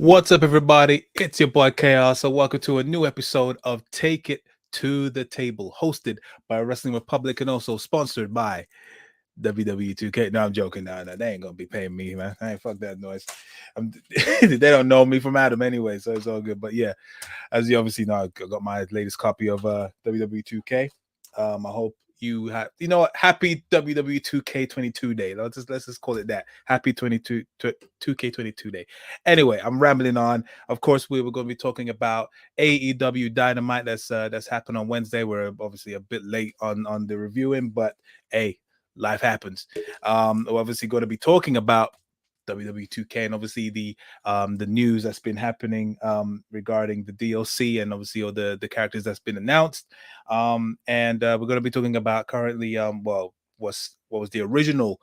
What's up, everybody? It's your boy Chaos. So, welcome to a new episode of Take It to the Table, hosted by Wrestling Republic and also sponsored by WWE 2K. No, I'm joking. No, they ain't gonna be paying me, man. I ain't fuck that noise. They don't know me from Adam anyway, so it's all good. But yeah, as you obviously know, I got my latest copy of WWE 2K. I hope you have, happy WWE 2K22 day. Let's just call it that. Happy 2K22 day. Anyway, I'm rambling on. Of course, we were going to be talking about AEW Dynamite. That's happened on Wednesday. We're obviously a bit late on the reviewing, but hey, life happens. We're obviously going to be talking about WWE 2K and obviously the news that's been happening regarding the DLC and obviously all the characters that's been announced. And we're going to be talking about currently what was the original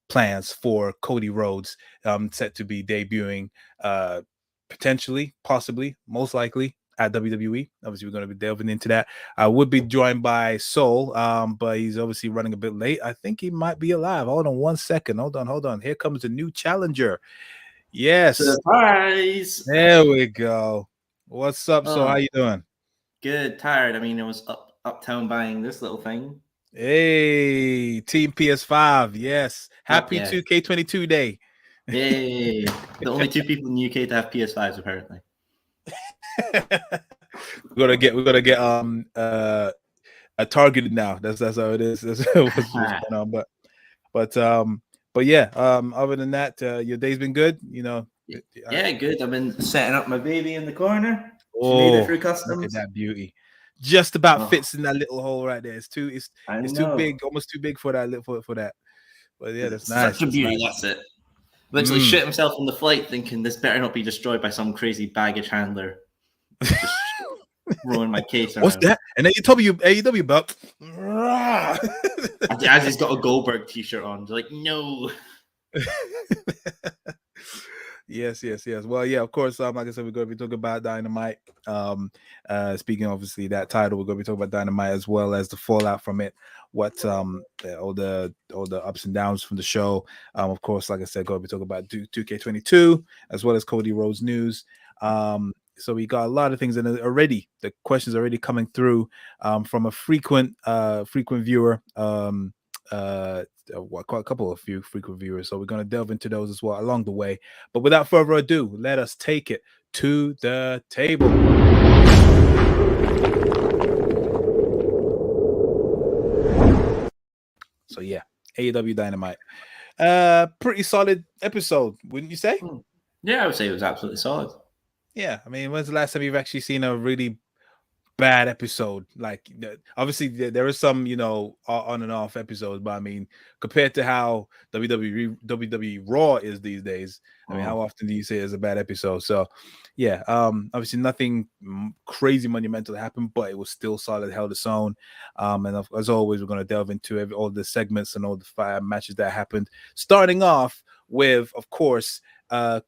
plans for Cody Rhodes set to be debuting potentially, possibly, most likely at WWE. Obviously, we're going to be delving into that. I would be joined by Soul, but he's obviously running a bit late. I think he might be alive. Hold on 1 second. Hold on. Here comes the new challenger. Yes. Surprise! There we go. What's up? So how you doing? Good. Tired. I mean, it was uptown buying this little thing. Hey, Team PS5. Yes. Happy 2K22 day. Yay. The only two people in the UK to have PS5s, apparently. we're gonna get targeted now. That's how it is. That's what's going on. But yeah. Other than that, your day's been good. Yeah, good. I've been setting up my baby in the corner. She made it through customs. Look at that beauty. Just about fits in that little hole right there. It's too big, almost too big for that for that. But yeah, that's nice. Such a beauty. That's it. Literally shit himself on the flight, thinking this better not be destroyed by some crazy baggage handler. Just rolling my case around. What's that? And AEW belt. As he's got a Goldberg t-shirt on. Like, no. Yes. Well, yeah, of course. Like I said, we're going to be talking about Dynamite. Speaking obviously that title, we're going to be talking about Dynamite as well as the fallout from it. What all the ups and downs from the show. Of course, like I said, going to be talking about 2K22 as well as Cody Rhodes news. So we got a lot of things, and already the questions are already coming through from a frequent viewer. Quite a couple of few frequent viewers, so we're going to delve into those as well along the way. But without further ado, let us take it to the table. So yeah, AEW Dynamite, pretty solid episode, wouldn't you say? Yeah, I would say it was absolutely solid. Yeah, I mean, when's the last time you've actually seen a really bad episode? Like, obviously there is some on and off episodes, but I mean, compared to how WWE Raw is these days, I mean, how often do you say it's a bad episode? So yeah, obviously nothing crazy monumental happened, but it was still solid, held its own. And as always, we're going to delve into all the segments and all the 5 matches that happened, starting off with, of course,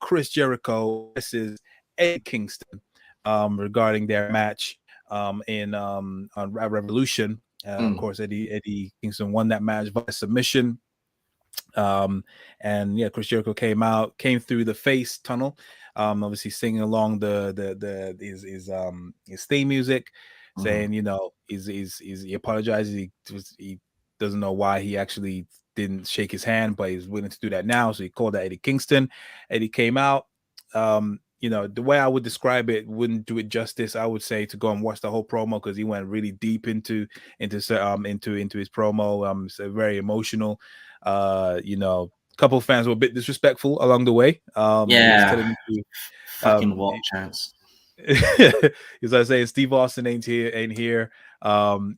Chris Jericho versus Eddie Kingston regarding their match on Revolution. Of course, Eddie Kingston won that match by submission. And yeah, Chris Jericho came through the face tunnel, obviously singing along his theme music, saying he apologizes. He doesn't know why he actually didn't shake his hand, but he's willing to do that now. So he called that Eddie Kingston. Eddie came out. The way I would describe it wouldn't do it justice. I would say to go and watch the whole promo, because he went really deep into his promo. So very emotional. A couple of fans were a bit disrespectful along the way. Fucking walk chance. As I say, Steve Austin ain't here. And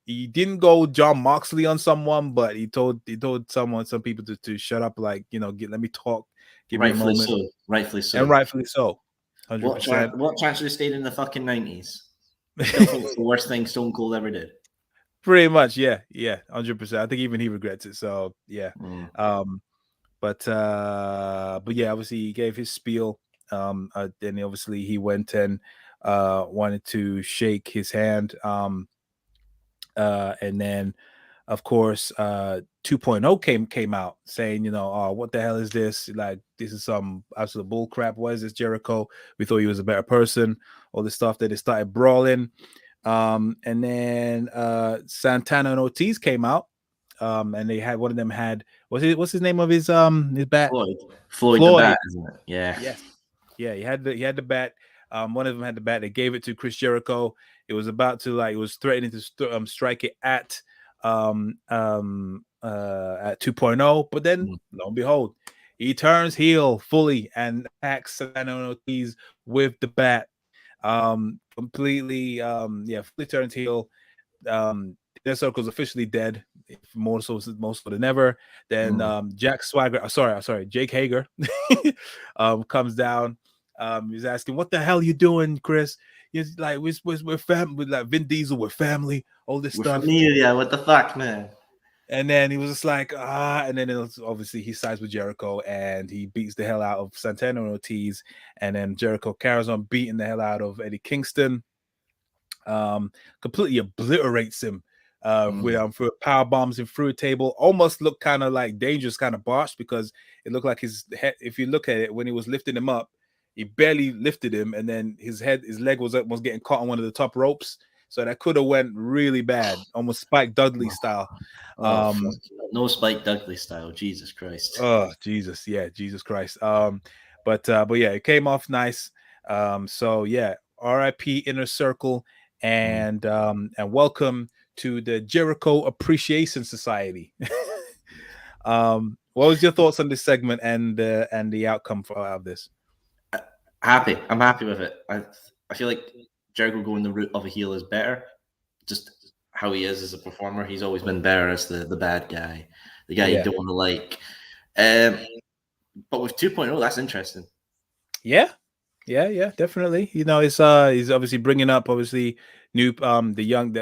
he didn't go John Moxley on someone, but he told some people to shut up, like, let me talk. Give me a moment. Rightfully so. And rightfully so. 100%. What chance would have stayed in the fucking 90s? I still think it's the worst thing Stone Cold ever did. Pretty much, yeah, 100%. I think even he regrets it. So yeah. But yeah, obviously he gave his spiel. Then obviously he went and wanted to shake his hand. And then of course, 2.0 came out saying, oh, what the hell is this? Like, this is some absolute bull crap. What is this, Jericho? We thought he was a better person. All this stuff that they started brawling. And then Santana and Ortiz came out. And they had, one of them had, what's his name of his bat? Floyd the bat, isn't it? Yeah. Yes. Yeah, he had the bat. One of them had the bat. They gave it to Chris Jericho. It was about to, like, it was threatening to strike it at 2.0, but then lo and behold, he turns heel fully and attacks Santana and Ortiz with the bat. Completely fully turns heel. Their circle's officially dead, more so than ever. Then Jake Hager comes down. He's asking, what the hell you doing, Chris? He's like, we're family, like Vin Diesel, we're family, all this stuff. Familia, what the fuck, man? And then he was just like, and then obviously he sides with Jericho and he beats the hell out of Santana and Ortiz. And then Jericho carries on beating the hell out of Eddie Kingston. Completely obliterates him with power bombs him through a table. Almost looked kind of like dangerous, kind of botched, because it looked like his head, if you look at it, when he was lifting him up, he barely lifted him, and then his leg was getting caught on one of the top ropes. So that could have went really bad, almost Spike Dudley style. No Spike Dudley style. Jesus Christ. Oh, Jesus. Yeah, Jesus Christ. But yeah, it came off nice. So yeah, R.I.P. Inner Circle, and welcome to the Jericho Appreciation Society. What was your thoughts on this segment and the outcome out of this? Happy. I'm happy with it. I feel like Jericho going the route of a heel is better. Just how he is as a performer. He's always been better as the bad guy, the guy you don't want to like. But with 2.0, that's interesting. Yeah, definitely. It's he's obviously bringing up new the young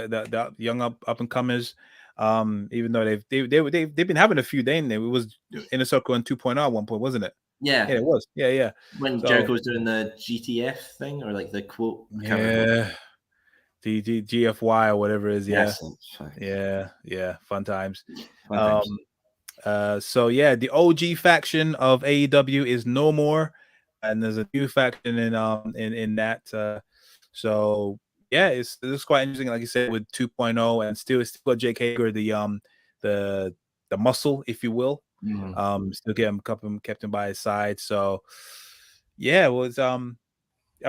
up and comers. Even though they've been having a few days. It was Inner Circle and 2.0 at one point, wasn't it? Yeah, it was. Yeah. When Jericho was doing the GTF thing, or like the quote, the GFY or whatever it is. Yeah. Fun times. So yeah, the OG faction of AEW is no more, and there's a new faction in that. So yeah, it's quite interesting. Like you said, with 2.0, and still got Jake Hager, the muscle, if you will. Still kept him by his side. So yeah, it was I'm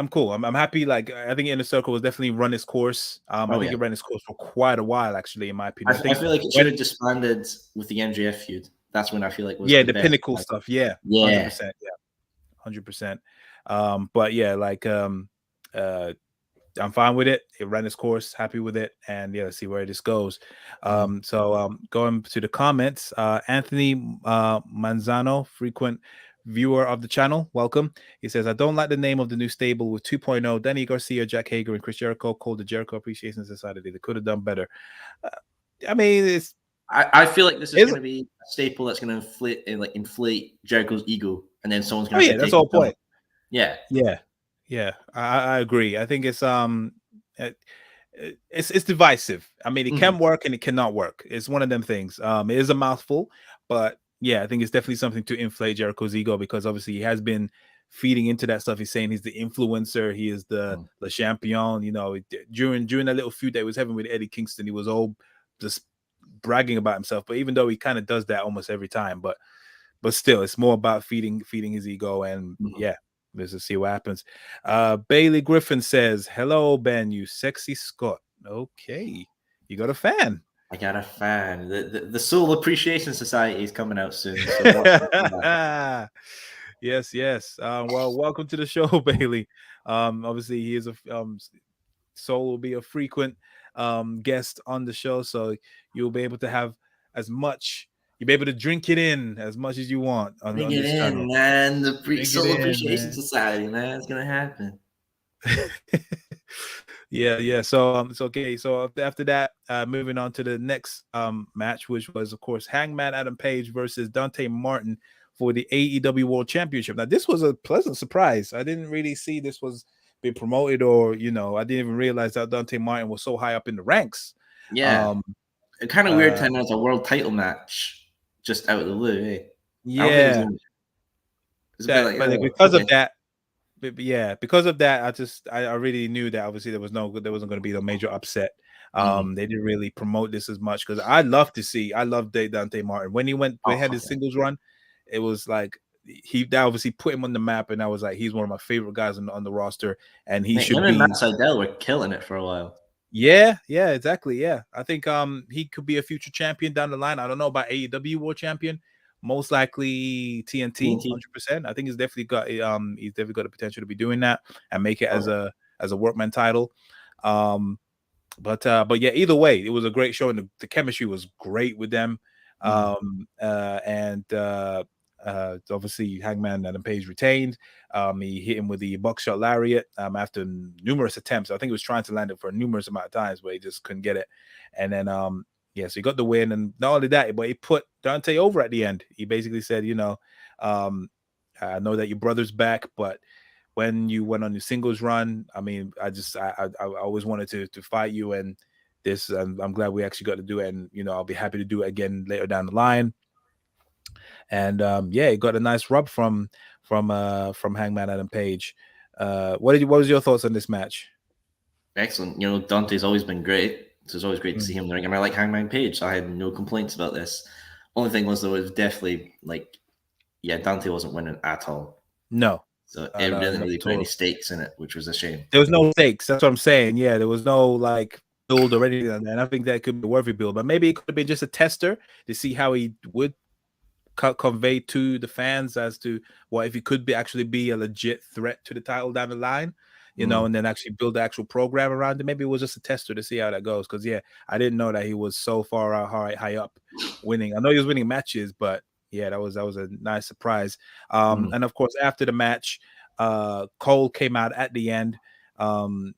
cool. I'm happy. Like, I think Inner Circle was definitely run its course. I think it ran its course for quite a while, actually, in my opinion. I feel like it should have disbanded with the MJF feud. That's when I feel like was the pinnacle stuff. 100%. 100%. But yeah, like I'm fine with it. It ran its course, happy with it, and let's see where this goes. So going to the comments, Anthony Manzano, frequent viewer of the channel, welcome. He says, I don't like the name of the new stable with 2.0. Danny Garcia, Jack Hager, and Chris Jericho called the Jericho Appreciation Society. They could have done better. I mean, I feel like this is going to be a staple that's going to inflate Jericho's ego, and then someone's going to that's the whole point. Yeah. I agree. I think it's divisive. I mean, it can work and it cannot work. It's one of them things. It is a mouthful, but yeah, I think it's definitely something to inflate Jericho's ego, because obviously he has been feeding into that stuff. He's saying he's the influencer, he is the champion. During that little feud that he was having with Eddie Kingston, he was all just bragging about himself. But even though he kind of does that almost every time, but still, it's more about feeding his ego. And let's just see what happens. Bailey Griffin says, hello, Ben, you sexy Scot. Okay, you got a fan. I got a fan. The Soul Appreciation Society is coming out soon. So yes. Well, welcome to the show, Bailey. Obviously, he is Soul will be a frequent guest on the show, so you'll be able to have you'll be able to drink it in as much as you want on this channel. Man. The Soul Appreciation Society, man. It's gonna happen. Yeah. So okay. So after that, moving on to the next match, which was, of course, Hangman Adam Page versus Dante Martin for the AEW World Championship. Now, this was a pleasant surprise. I didn't really see this was being promoted, or I didn't even realize that Dante Martin was so high up in the ranks. Yeah. kind of weird to announce a world title match just out of the blue, eh? Yeah, it's a bit like, but because of that, because of that, I really knew that obviously there wasn't going to be no major upset. They didn't really promote this as much because I love Dante Martin when he had his singles run. It was like that obviously put him on the map, and I was like, he's one of my favorite guys on the roster, and he should him be. And Matt Sydal were killing it for a while. Yeah, exactly. Yeah, I think he could be a future champion down the line. I don't know about AEW World Champion. Most likely TNT, 100%. I think he's definitely got the potential to be doing that and make it as a workman title. But yeah, either way, it was a great show, and the chemistry was great with them. Obviously Hangman Adam Page retained. He hit him with the buckshot lariat after numerous attempts. I think he was trying to land it for a numerous amount of times, but he just couldn't get it. And then so he got the win, and not only that, but he put Dante over at the end. He basically said, I know that your brother's back, but when you went on your singles run, I mean, I always wanted to fight you, and I'm glad we actually got to do it, and I'll be happy to do it again later down the line. And he got a nice rub from Hangman Adam Page. What was your thoughts on this match? Excellent. Dante's always been great. So it's always great to see him in the ring. And I like Hangman Page, so I had no complaints about this. Only thing was, though, it was definitely Dante wasn't winning at all. No. So it didn't really put any stakes in it, which was a shame. There was no stakes. That's what I'm saying. Yeah, there was no build or anything like that. And I think that could be a worthy build, but maybe it could have been just a tester to see how he would convey to the fans as to if he could actually be a legit threat to the title down the line, and then actually build the actual program around it. Maybe it was just a tester to see how that goes. Because I didn't know that he was so far out high up winning. I know he was winning matches, but that was a nice surprise. And of course, after the match, Cole came out at the end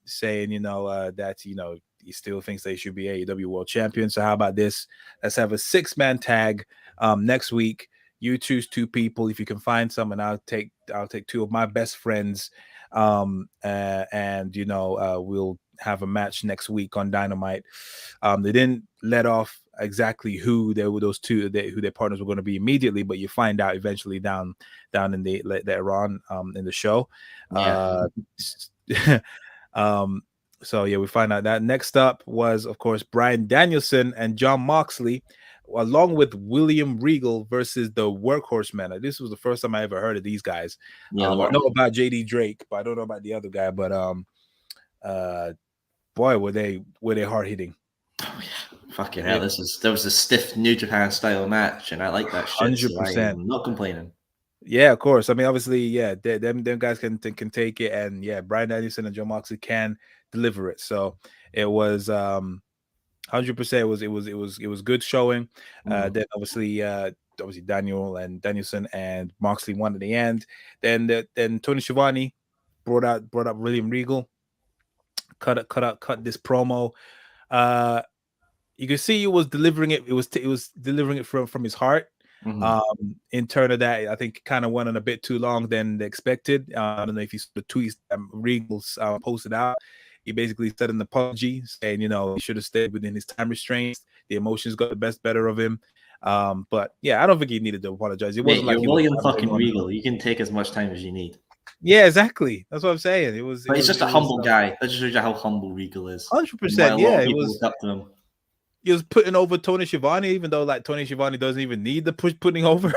saying, that he still thinks they should be AEW World Champion. So how about this? Let's have a 6-man tag next week. You choose 2 people if you can find some, and I'll take 2 of my best friends, and we'll have a match next week on Dynamite. They didn't let off exactly who those 2 who their partners were going to be immediately, but you find out eventually down in the later on in the show. So we find out that. Next up was, of course, Bryan Danielson and Jon Moxley, along with William Regal versus the Workhorse Men. This was the first time I ever heard of these guys. I know about JD Drake, but I don't know about the other guy. But boy, were they hard hitting. Oh yeah, fucking hell! There was a stiff New Japan style match, and I like that shit. 100%. So I'm not complaining. Yeah, of course. I mean, obviously, them guys can take it, and Bryan Danielson and Jon Moxley can deliver it. So it was 100%. It was good showing. Then obviously Danielson and Moxley won at the end. Then Tony Schiavone brought up William Regal, cut this promo. You can see he was delivering it. It was delivering it from his heart. In turn of that, I think kind of went on a bit too long than expected. I don't know if you saw the tweets that Regal's posted out. He basically said an apology, saying he should have stayed within his time restraints. The emotions got the better of him. But I don't think he needed to apologize. It wasn't like you're William fucking Regal. You can take as much time as you need. Yeah, exactly. That's what I'm saying. But he's just a humble guy. That just shows you how humble Regal is. 100%. Yeah, it was up to him. He was putting over Tony Schiavone, even though Tony Schiavone doesn't even need the putting over.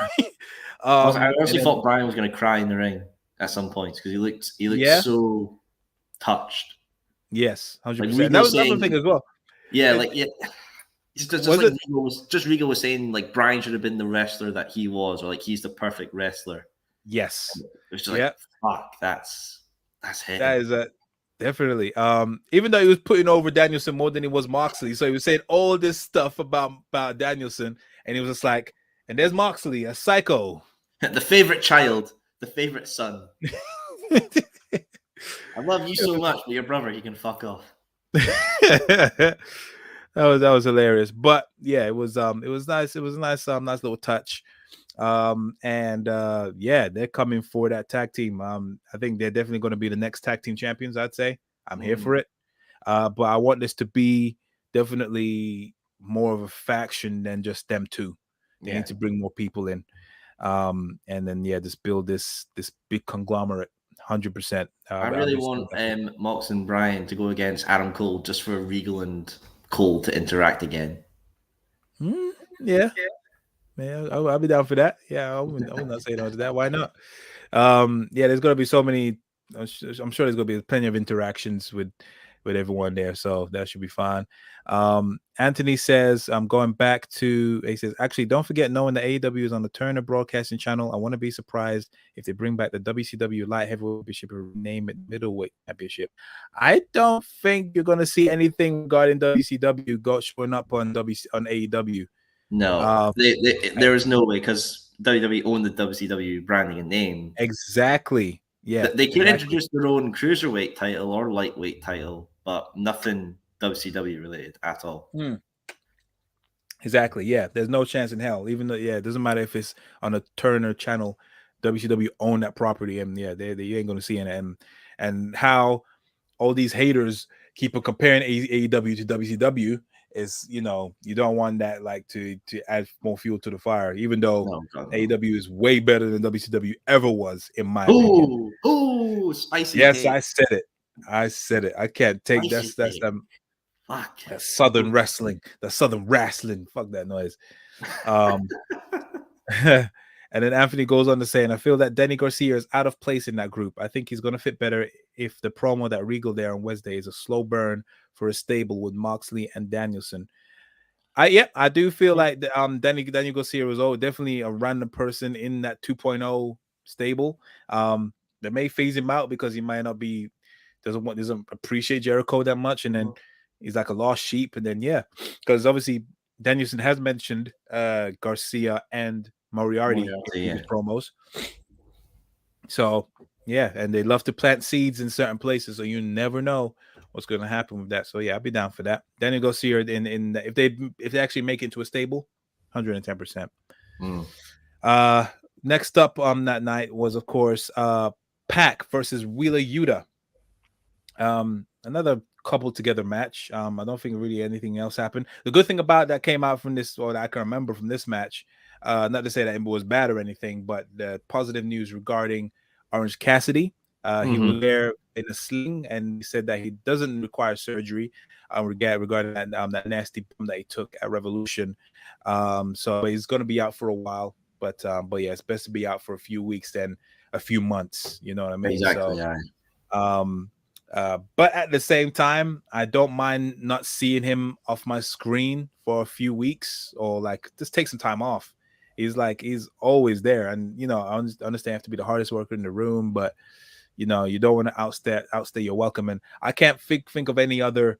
I honestly thought Bryan was going to cry in the ring at some points because he looked so touched. Yes, 100%. That was another thing as well. Just Regal was saying Bryan should have been the wrestler that he was, or he's the perfect wrestler. Yes, it was just fuck, that's him. That is definitely. Even though he was putting over Danielson more than he was Moxley, so he was saying all this stuff about Danielson, and he was just like, and there's Moxley, a psycho, the favorite child, the favorite son. I love you so much, but your brother, he can fuck off. That was hilarious. But it was nice. It was a nice little touch. They're coming for that tag team. I think they're definitely going to be the next tag team champions. I'd say I'm here for it. But I want this to be definitely more of a faction than just them two. They need to bring more people in, and then just build this big conglomerate. 100%. I really want Mox and Brian to go against Adam Cole just for Regal and Cole to interact again. Yeah, I'll be down for that. Yeah, I would not say no to that. Why not? There's gonna be so many. I'm sure there's gonna be plenty of interactions with everyone there, so that should be fine. Anthony says, I'm going back to. He says, actually, don't forget, knowing the AEW is on the Turner Broadcasting Channel, I want to be surprised if they bring back the WCW Light Heavyweight Championship and name it Middleweight Championship. I don't think you're gonna see anything regarding WCW showing up on AEW. No, there is no way, because WWE own the WCW branding and name. Exactly. Yeah, they could introduce their own cruiserweight title or lightweight title, but nothing WCW related at all. Exactly. Yeah, there's no chance in hell. Even though, it doesn't matter if it's on a Turner channel, WCW own that property, and they ain't going to see it. And how all these haters keep on comparing AEW to WCW is, you don't want that to add more fuel to the fire. Even though AEW is way better than WCW ever was, in my opinion. Oh, spicy. Yes, take. I said it. I can't take spicy that's Fuck. That Southern wrestling. Fuck that noise. And then Anthony goes on to say, and I feel that Danny Garcia is out of place in that group. I think he's going to fit better if the promo that Regal there on Wednesday is a slow burn for a stable with Moxley and Danielson. I do feel like Danny Garcia was definitely a random person in that 2.0 stable. They may phase him out because he might not be doesn't appreciate Jericho that much, and then he's like a lost sheep. And then because obviously Danielson has mentioned Garcia and Moriarty in his promos. So and they love to plant seeds in certain places, so you never know what's going to happen with that. So I'll be down for that. Daniel Garcia in if they actually make it into a stable, 110%. Next up on that night was, of course, Pac versus Wheeler Yuta. Another coupled together match. I don't think really anything else happened. The good thing about that came out from this, or that I can remember from this match, not to say that it was bad or anything, but the positive news regarding Orange Cassidy. He was there in a sling, and he said that he doesn't require surgery regarding that nasty bump that he took at Revolution. So he's going to be out for a while, but it's best to be out for a few weeks than a few months. You know what I mean? Exactly. But at the same time, I don't mind not seeing him off my screen for a few weeks, or just take some time off. He's always there, and I understand you have to be the hardest worker in the room, but you don't want to outstay your welcome. And I can't think of any other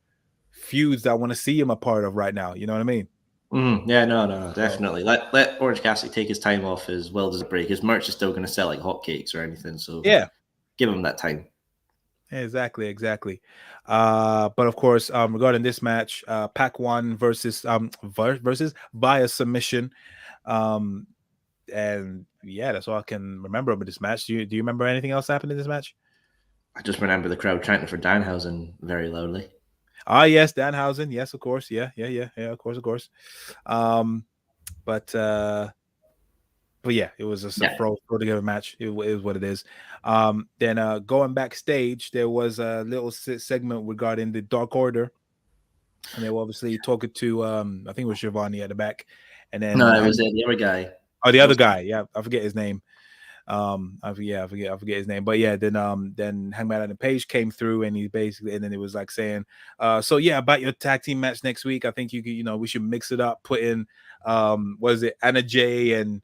feuds that I want to see him a part of right now. You know what I mean? No, definitely. Let Orange Cassidy take his time off as well as a break. His merch is still going to sell like hotcakes or anything, so give him that time. Exactly. But of course, regarding this match, Pac won versus via submission. And that's all I can remember about this match. Do you remember anything else happened in this match? I just remember the crowd chanting for Danhausen very loudly. Yes, Danhausen. Yes, of course. Yeah. Of course. But it was just a throw together match. It is what it is. Then going backstage, there was a little segment regarding the Dark Order, and they were obviously talking to I think it was Giovanni at the back, and then no, it was the other guy. Oh, the other guy. Yeah, I forget his name. I forget his name. But then Hangman Adam Page came through, and he basically, and then it was saying, about your tag team match next week, I think you could, we should mix it up, put in Anna Jay and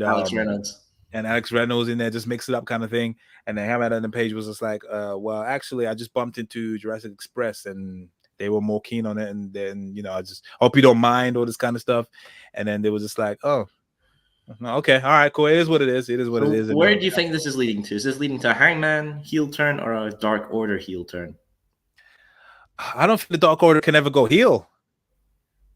Alex Reynolds. And Alex Reynolds in there, just mix it up kind of thing. And then Hangman Adam Page was just like, well, actually, I just bumped into Jurassic Express, and they were more keen on it. And then, I just hope you don't mind all this kind of stuff. And then they was just like, oh, okay, all right, cool. It is what it is. It is. Where do you think this is leading to? Is this leading to a Hangman heel turn or a Dark Order heel turn? I don't think the Dark Order can ever go heel.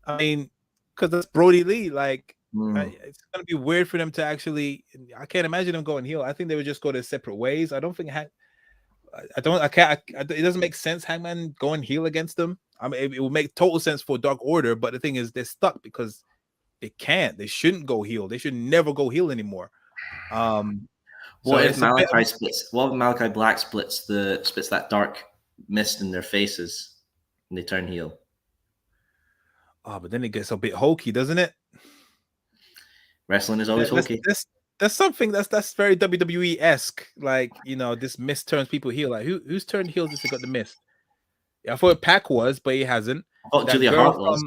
I mean, because that's Brody Lee. It's gonna be weird for them to actually. I can't imagine them going heel. I think they would just go their separate ways. I don't think. It doesn't make sense. Hangman going heel against them. I mean, it would make total sense for Dark Order, but the thing is, they're stuck because they can't. They shouldn't go heel. They should never go heel anymore. So What if it's a bit Malachi splits? What if Malachi Black splits that dark mist in their faces and they turn heel? Oh, but then it gets a bit hokey, doesn't it? Wrestling is always hokey. That's something that's very WWE-esque. Like, this mist turns people heel. Like, who's turned heel just to got the mist? Yeah, I thought Pac was, but he hasn't. I thought That Julia girl Hart was.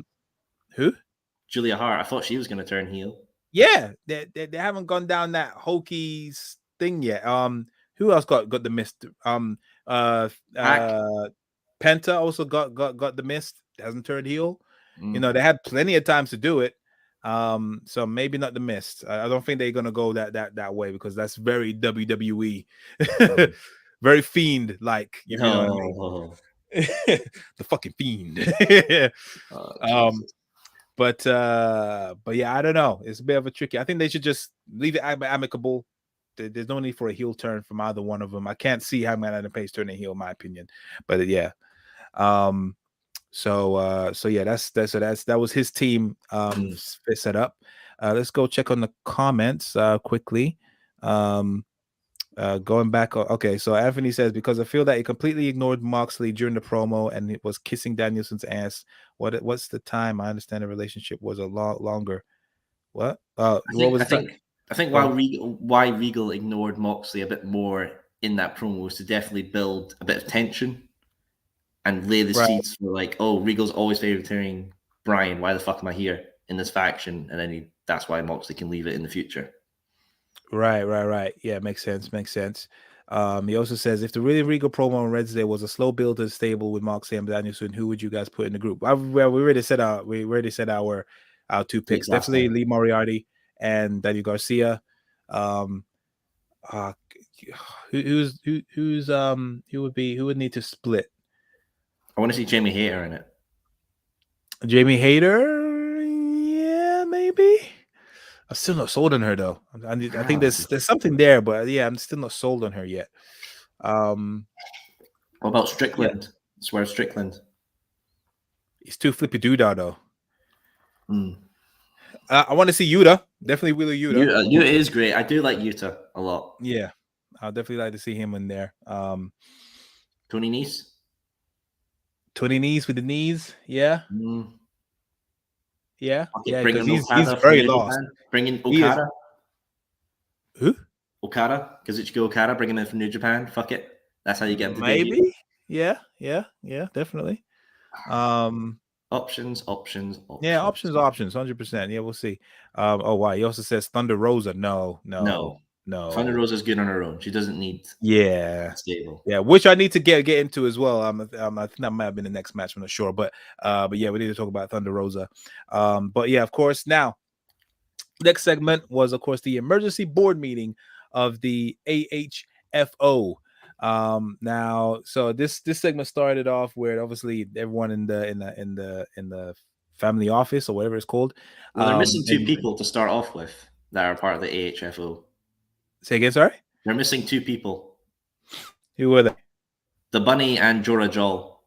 Who? Julia Hart. I thought she was going to turn heel. Yeah, they haven't gone down that hokey thing yet. Who else got the mist? Penta also got the mist. Hasn't turned heel. They had plenty of times to do it. So maybe not the mist. I don't think they're gonna go that way because that's very WWE, very Fiend like. You know what I mean? The fucking Fiend. But yeah, I don't know. It's a bit of a tricky. I think they should just leave it amicable. There's no need for a heel turn from either one of them. I can't see how Hangman Adam Page turning heel, in my opinion. But yeah. So yeah, that was his team set up. Let's go check on the comments quickly. Going back, okay. So Anthony says, because I feel that he completely ignored Moxley during the promo and it was kissing Danielson's ass. What's the time? I understand the relationship was a lot longer. What? I think why Regal ignored Moxley a bit more in that promo was to definitely build a bit of tension and lay the seeds for like, oh, Regal's always favoriting Bryan. Why the fuck am I here in this faction? And then that's why Moxley can leave it in the future. Right. Yeah, makes sense. He also says, if the really Regal promo on Wednesday was a slow build to the stable with Moxley and Danielson, who would you guys put in the group? We already said our two picks. Definitely Lee Moriarty and Daniel Garcia. Who would need to split? I want to see Jamie Hayter in it. Jamie Hayter, yeah, maybe. I'm still not sold on her though. I think there's something there, but yeah, I'm still not sold on her yet. What about Strickland? Yeah. Swear Strickland. He's too flippy doodah though. I want to see Yuta. Definitely Wheeler Yuta. Yuta is great. I do like Yuta a lot. Yeah, I'll definitely like to see him in there. Tony Nese. Tony Nese with the knees. Yeah. Yeah. Because he's very lost. Bringing Okada. Who? Okada. Kazuchika Okada. Bring him in from New Japan. Fuck it. That's how you get him to maybe. debut. Yeah. Definitely. Options. Yeah, options. 100%. Yeah, we'll see. Oh wow. He also says Thunder Rosa. No. Thunder Rosa's good on her own. She doesn't need stable. Yeah, which I need to get into as well. I think that might have been the next match. I'm not sure, but yeah, we need to talk about Thunder Rosa. But yeah, of course. Now, next segment was, of course, the emergency board meeting of the AHFO. Now, so this segment started off where obviously everyone in the family office or whatever it's called. Well, they're missing two people to start off with that are part of the AHFO. Say again, sorry? They're missing two people. Who were they? The Bunny and Jora Jol.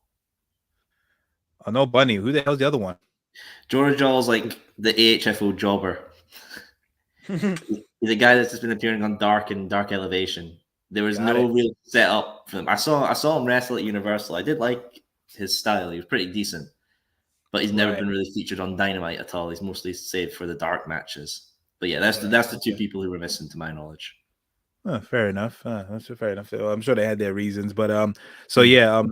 Oh, no Bunny. Who the hell's the other one? Jora Jol's like the AHFO jobber. He's a guy that's just been appearing on Dark and Dark Elevation. There was no real setup for him. I saw him wrestle at Universal. I did like his style. He was pretty decent. But he's never been really featured on Dynamite at all. He's mostly saved for the Dark matches. But yeah, that's the two people who were missing to my knowledge. Oh, fair enough. That's fair enough. I'm sure they had their reasons, but so yeah,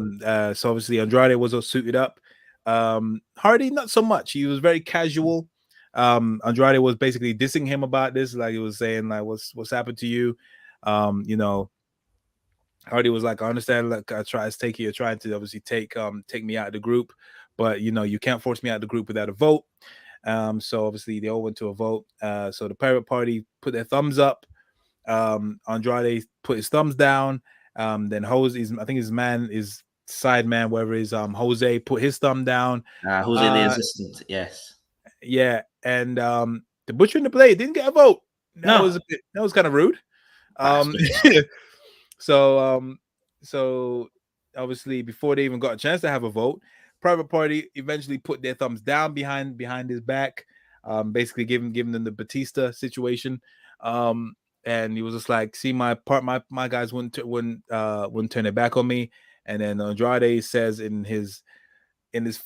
so obviously Andrade was all suited up. Hardy not so much. He was very casual. Andrade was basically dissing him about this, like he was saying like, "What's happened to you?" Hardy was like, "I understand. Like you're trying to obviously take me out of the group, but you can't force me out of the group without a vote." So obviously they all went to a vote. So the Pirate Party put their thumbs up. Andrade put his thumbs down. Then Jose, I think his side man, wherever is Jose, put his thumb down. Jose the assistant, yes. Yeah, and the Butcher and the Blade didn't get a vote. That was kind of rude. So obviously before they even got a chance to have a vote, Private Party eventually put their thumbs down behind his back, basically giving them the Batista situation. And he was just like, see, my guys wouldn't turn their back on me. And then Andrade says in his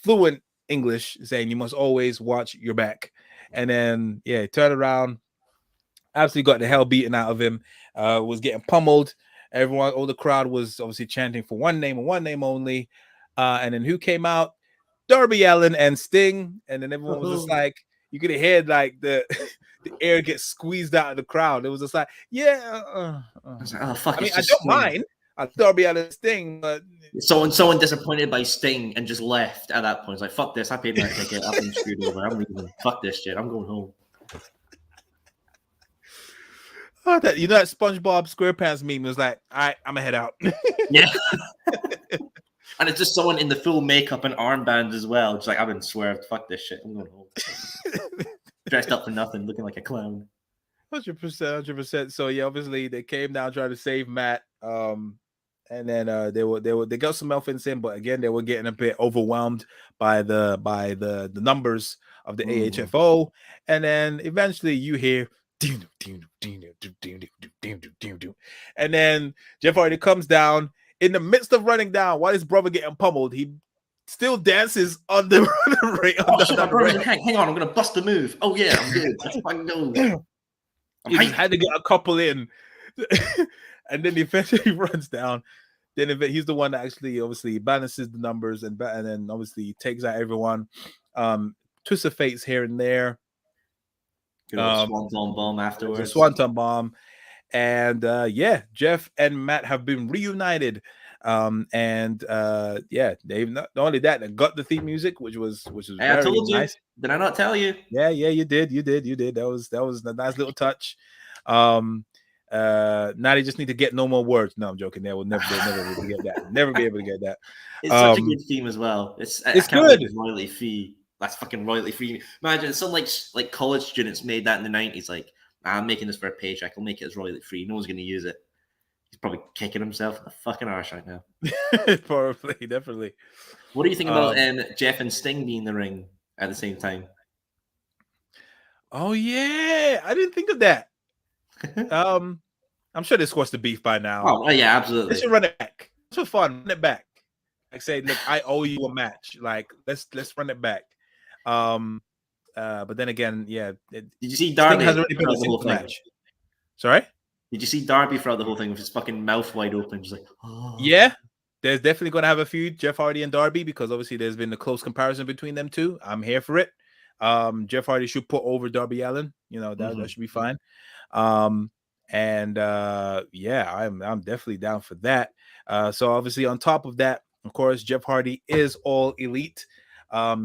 fluent English, saying you must always watch your back. And then he turned around, absolutely got the hell beaten out of him, was getting pummeled. Everyone, all the crowd was obviously chanting for one name and one name only. And then who came out? Darby Allin and Sting. And then everyone was just like, you could hear like the air get squeezed out of the crowd. It was just like, I was like, oh fuck! I mean, I don't mind. Darby Allin Sting, but someone disappointed by Sting and just left at that point. It's like, fuck this! I paid my ticket. I've been screwed over. I'm leaving. Fuck this shit. I'm going home. Oh, that SpongeBob SquarePants meme was like, all right, I'm gonna head out. Yeah. And it's just someone in the full makeup and armband as well. Just like, I've been swerved. Fuck this shit. I'm going home. Dressed up for nothing, looking like a clown. 100%. So yeah, obviously they came down trying to save Matt. And then they got some offense in, but again they were getting a bit overwhelmed by the numbers of the AHFO. And then eventually you hear, and then Jeff Hardy comes down in the midst of running down while his brother getting pummeled. He still dances on the ring. Hang on, I'm gonna bust the move. Oh yeah, I'm good. Let's fucking go. He just had to get a couple in, and then he eventually runs down. Then he's the one that actually obviously balances the numbers and then obviously takes out everyone. Twist of fates here and there. Swanton bomb afterwards. The Swanton bomb. And Jeff and Matt have been reunited. They've not only that, they got the theme music, which was hey, very I told nice. You. Did I not tell you? Yeah, you did. That was a nice little touch. Now they just need to get no more words. No, I'm joking. They'll never be able to get that. Never be able to get that. It's such a good theme as well. It's good. Royalty free. That's fucking royalty free. Imagine some like college students made that in the 90s. Like, I'm making this for a paycheck. I'll make it as royalty free. No one's going to use it. He's probably kicking himself in the fucking arse right now. Probably, definitely. What do you think about Jeff and Sting being in the ring at the same time? Oh yeah, I didn't think of that. I'm sure they squashed the beef by now. Oh yeah, absolutely. They should run it back. It's for fun. Run it back. Like say, look, I owe you a match. Like let's run it back. But then again, yeah. Did you see Darby has already been the whole match? Sorry? Did you see Darby throughout the whole thing with his fucking mouth wide open? Just like, oh. Yeah. There's definitely going to have a feud, Jeff Hardy and Darby, because obviously there's been a close comparison between them two. I'm here for it. Jeff Hardy should put over Darby Allin. That should be fine. I'm definitely down for that. So obviously on top of that, of course, Jeff Hardy is all elite.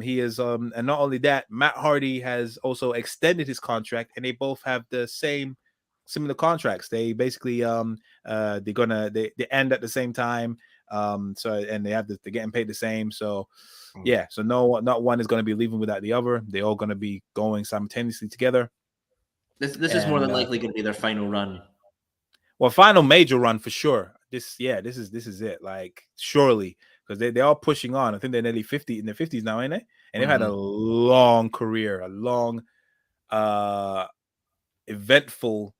He is and not only that, Matt Hardy has also extended his contract, and they both have the similar contracts. They basically they end at the same time. They're getting paid the same. So so not one is going to be leaving without the other. They're all going to be going simultaneously together. This is more than likely going to be their final run. Well, final major run for sure. This is it. Like surely, because they're all pushing on. I think they're nearly 50 in their 50s now, ain't they? And they've had a long career, a long, eventful,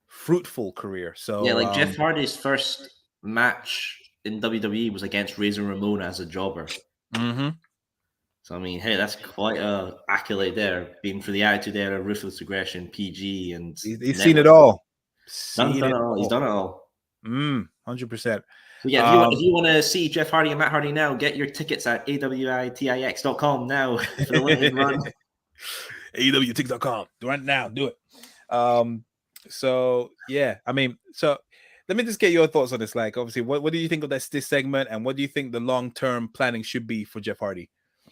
fruitful career. So yeah, like Jeff Hardy's first match in WWE was against Razor Ramon as a jobber. Mm-hmm. So I mean, hey, that's quite a accolade there, being for the Attitude Era, Ruthless Aggression, PG, and he's seen it all. He's done it all. 100%. So yeah, if you want to see Jeff Hardy and Matt Hardy now, get your tickets at awitix.com now for the limited run. awitix.com. Right now, do it. So yeah, I mean, so let me just get your thoughts on this. Like, obviously, what do you think of this segment, and what do you think the long-term planning should be for Jeff Hardy?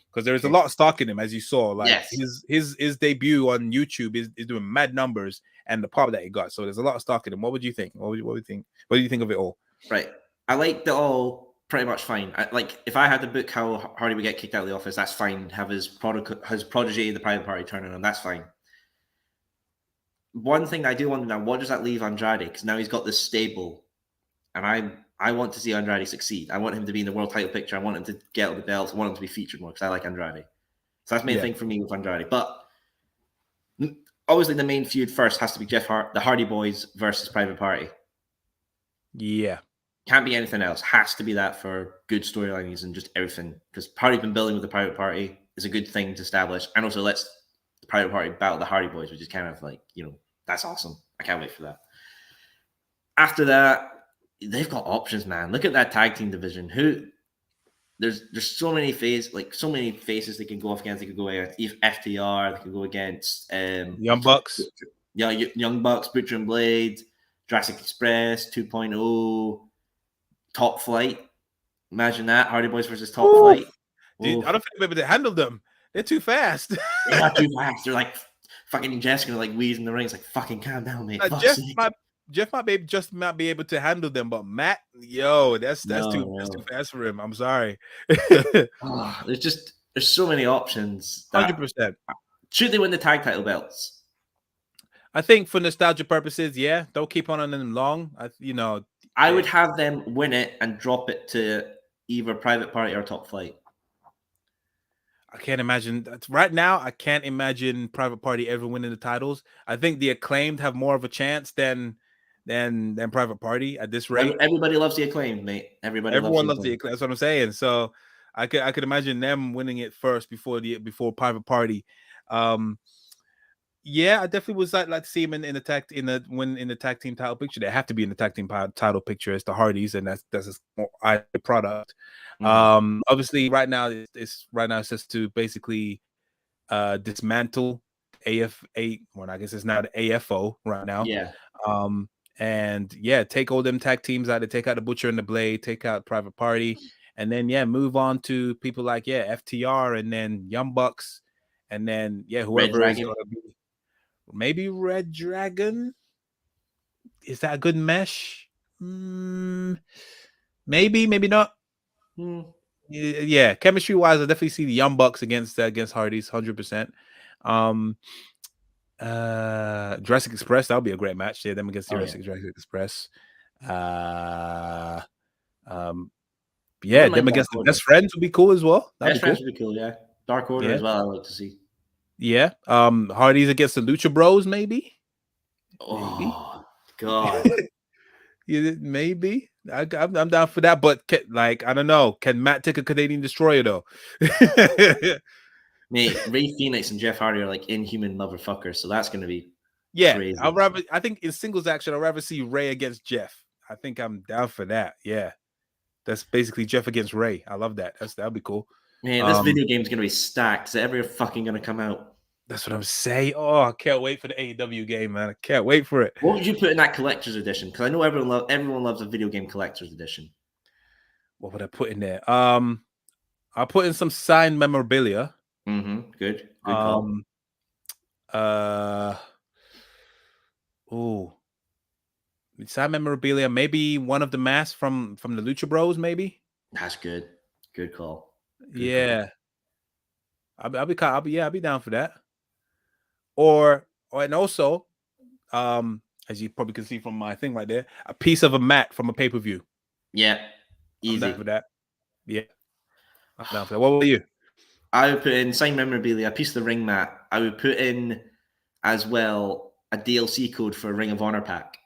Because there's a lot of stock in him, as you saw. Like his debut on YouTube is doing mad numbers, and the pop that he got. So there's a lot of stock in him. What would you think? What do you think? What do you think of it all? Right, I liked it all pretty much fine. If I had to book how Hardy would get kicked out of the office, that's fine. Have his protege, the Private Party, turn on him, that's fine. One thing I do wonder now, what does that leave Andrade? Because now he's got this stable, and I want to see Andrade succeed. I want him to be in the world title picture. I want him to get all the belts. I want him to be featured more because I like Andrade. So that's the main thing for me with Andrade. But obviously, the main feud first has to be the Hardy Boys versus Private Party. Yeah. Can't be anything else. Has to be that for good storylines and just everything. Because Party's been building with the Private Party. Is a good thing to establish. And also lets the Private Party battle the Hardy Boys, which is kind of like, that's awesome. I can't wait for that. After that, they've got options, man. Look at that tag team division. There's so many faces they can go off against. They could go against FTR. They could go against Young Bucks. Yeah, Young Bucks, Butcher and Blade, Jurassic Express 2.0, Top Flight. Imagine that, Hardy Boys versus Top Flight. Dude, I don't think I'm able to handle them. They're too fast. They're not too fast. They're like fucking Jessica, like wheezing the rings. Like fucking calm down, mate. Jeff might be able to handle them, but Matt, that's too fast for him. I'm sorry. There's so many options. 100%. Should they win the tag title belts? I think for nostalgia purposes, yeah. Don't keep on them long. I would have them win it and drop it to either Private Party or Top Flight. I can't imagine right now. I can't imagine Private Party ever winning the titles. I think the Acclaimed have more of a chance than Private Party at this rate. Everybody loves the Acclaimed, mate. Everyone loves the Acclaimed. That's what I'm saying. So I could imagine them winning it first before Private Party. Yeah, I definitely was like to see him in the tag team title picture. They have to be in the tag team title picture as the Hardys, and that's a more product. Mm-hmm. Obviously, right now it's just to basically dismantle AF8. Well, I guess it's now the AFO right now. Yeah. And take all them tag teams out. Take out the Butcher and the Blade. Take out Private Party, and then move on to people like FTR, and then Young Bucks, and then whoever is going to be. Maybe Red Dragon. Is that a good mesh? Maybe not. Yeah, chemistry wise, I definitely see the Young Bucks against Hardys, 100%. Jurassic Express, that would be a great match. Them against Jurassic Express. Them against the Best Friends would be cool as well. Best Friends would be cool, yeah. Dark Order as well, I'd like to see. Yeah. Hardys against the Lucha Bros, maybe. Oh God. Maybe. I'm down for that, but I don't know. Can Matt take a Canadian Destroyer though? Mate, Ray Phoenix and Jeff Hardy are like inhuman motherfuckers, so that's gonna be crazy. I think in singles action, I'd rather see Ray against Jeff. I think I'm down for that. Yeah. That's basically Jeff against Ray. I love that. That'll be cool. Man, this video game's gonna be stacked. Is it ever fucking gonna come out? That's what I'm saying. Oh, I can't wait for the AEW game, man. I can't wait for it. What would you put in that collector's edition? Because I know everyone loves a video game collector's edition. What would I put in there? I'll put in some signed memorabilia. Mm-hmm. Good call. Signed memorabilia. Maybe one of the masks from the Lucha Bros. Maybe. That's good. Good call. Good call. I'll be down for that. And also, as you probably can see from my thing right there, a piece of a mat from a pay-per-view. Yeah, easy. I'm down for that. Yeah, I'm down for that. What about you? I would put in signed memorabilia, a piece of the ring mat. I would put in as well a DLC code for a Ring of Honor pack,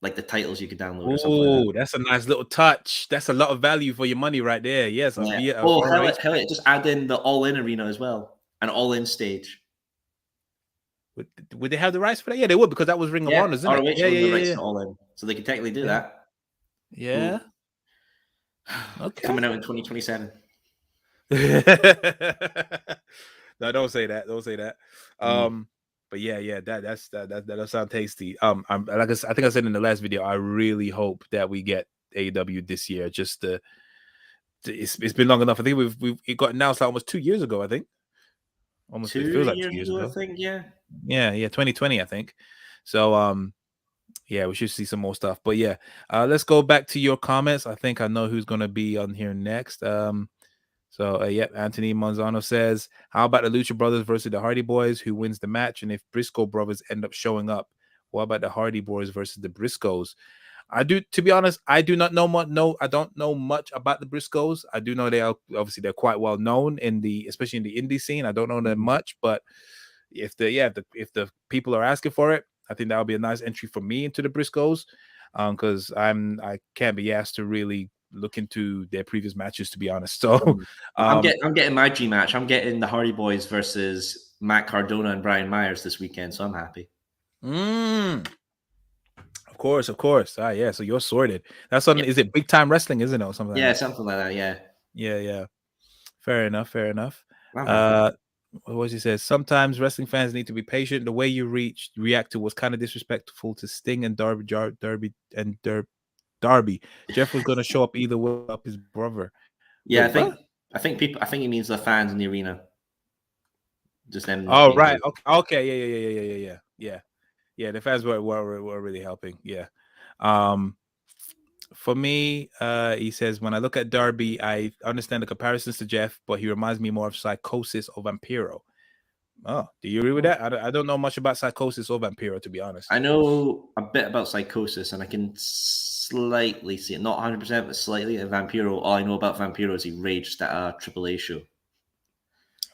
like the titles you could download. Oh, that's a nice little touch. That's a lot of value for your money right there. Yes. Yeah. Hell it, just add in the All-In arena as well, an All-In stage. Would they have the rights for that? Yeah, they would, because that was Ring of Honor, isn't it? Yeah. All-In, so they could technically do that. Yeah. Okay. Coming out in 2027. No, don't say that. Don't say that. But that does sound tasty. I'm like I think I said in the last video, I really hope that we get AEW this year. Just it's been long enough. I think it got announced like almost 2 years ago. I think almost 2 feels like 2 years ago. I think 2020. I think so. We should see some more stuff. But let's go back to your comments. I think I know who's going to be on here next. Anthony Monzano says, how about the Lucha Brothers versus the Hardy Boys? Who wins the match? And if Briscoe brothers end up showing up, what about the Hardy Boys versus the Briscoes? I do. To be honest, I do not know much. No, I don't know much about the Briscoes. I do know they are obviously they're quite well known especially in the indie scene. I don't know them much, but if the people are asking for it, I think that would be a nice entry for me into the Briscoes, because I can't be asked to really look into their previous matches, to be honest. So, I'm getting my G match. I'm getting the Hardy Boys versus Matt Cardona and Brian Myers this weekend, so I'm happy. Of course. Yeah. So you're sorted. That's something. Is it Big Time Wrestling? Isn't it, or something? Yeah, like that? Something like that. Yeah. Yeah. Fair enough. I'm What he says, sometimes wrestling fans need to be patient. The way you react to was kind of disrespectful to Sting and Darby. Jeff was going to show up either way, up his brother. Yeah, wait, I think he means the fans in the arena. Just them. Oh, right. Okay. Yeah. The fans were really helping. Yeah. For me, he says, when I look at Darby, I understand the comparisons to Jeff, but he reminds me more of Psychosis or Vampiro. Oh, do you agree with that? I don't know much about Psychosis or Vampiro, to be honest. I know a bit about Psychosis, and I can slightly see it, not 100%, but slightly. And Vampiro, all I know about Vampiro is he raged at a AAA show.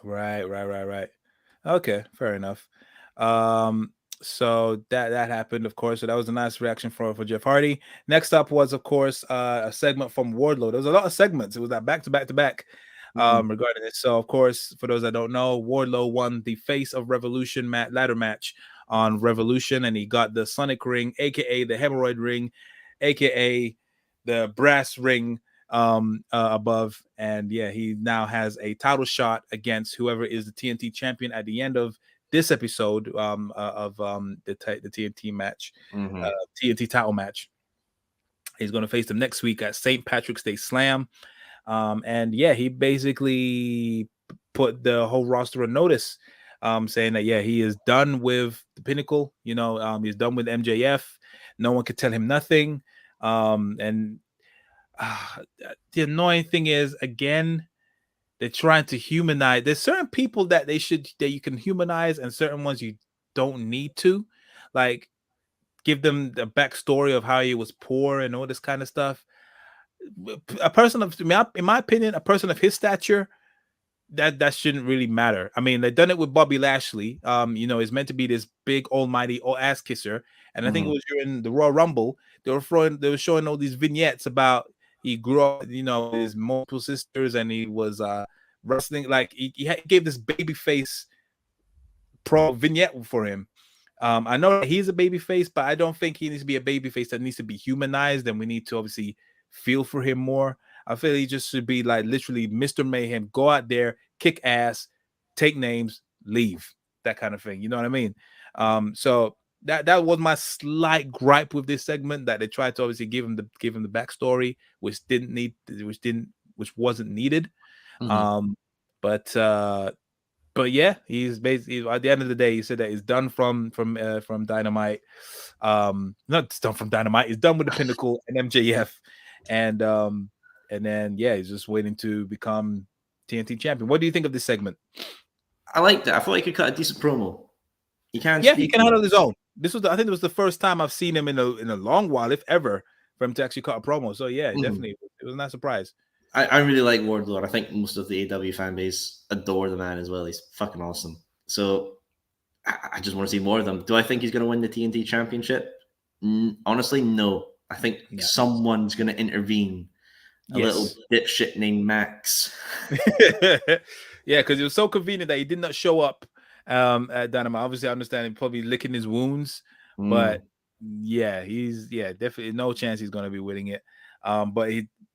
Right. Okay, fair enough. So that happened, of course. So that was a nice reaction for Jeff Hardy. Next up was, of course, a segment from Wardlow. There was a lot of segments. It was that back to back regarding it. So, of course, for those that don't know, Wardlow won the Face of Revolution ladder match on Revolution, and he got the Sonic ring, aka the hemorrhoid ring, aka the brass ring above. And yeah, he now has a title shot against whoever is the TNT champion at the end of this episode of the TNT match, TNT title match. He's going to face them next week at St. Patrick's Day Slam. And yeah, he basically put the whole roster on notice, saying that, yeah, he is done with the Pinnacle. He's done with MJF. No one could tell him nothing. And the annoying thing is, again, they're trying to humanize. There's certain people that you can humanize, and certain ones you don't need to, like give them the backstory of how he was poor and all this kind of stuff. A person of, in my opinion, a person of his stature, that shouldn't really matter. I mean, they've done it with Bobby Lashley. He's meant to be this big almighty ass kisser, and I think it was during the Royal Rumble they were showing all these vignettes about he grew up, his multiple sisters, and he was wrestling, like he gave this baby face pro vignette for him. I know that he's a baby face, but I don't think he needs to be a baby face that needs to be humanized, and we need to obviously feel for him more. I feel he just should be like literally Mr. Mayhem, go out there, kick ass, take names, leave, that kind of thing. You know what I mean? So that was my slight gripe with this segment, that they tried to obviously give him the backstory, which wasn't needed. But yeah, he's basically, at the end of the day, he said that he's done from Dynamite. Not done from Dynamite. He's done with the Pinnacle and MJF, and then yeah, he's just waiting to become TNT champion. What do you think of this segment? I liked it. I thought he could cut a decent promo. He can handle his own. I think it was the first time I've seen him in a long while, if ever, for him to actually cut a promo. So yeah, definitely, it was a nice surprise. I really like Wardlow. I think most of the AEW fan base adore the man as well. He's fucking awesome. So I just want to see more of them. Do I think he's going to win the TNT Championship? Honestly, no. I think someone's going to intervene. A little dipshit named Max. Yeah, because it was so convenient that he did not show up at Dynamite. Obviously, I understand him probably licking his wounds, but yeah, definitely no chance he's going to be winning it. But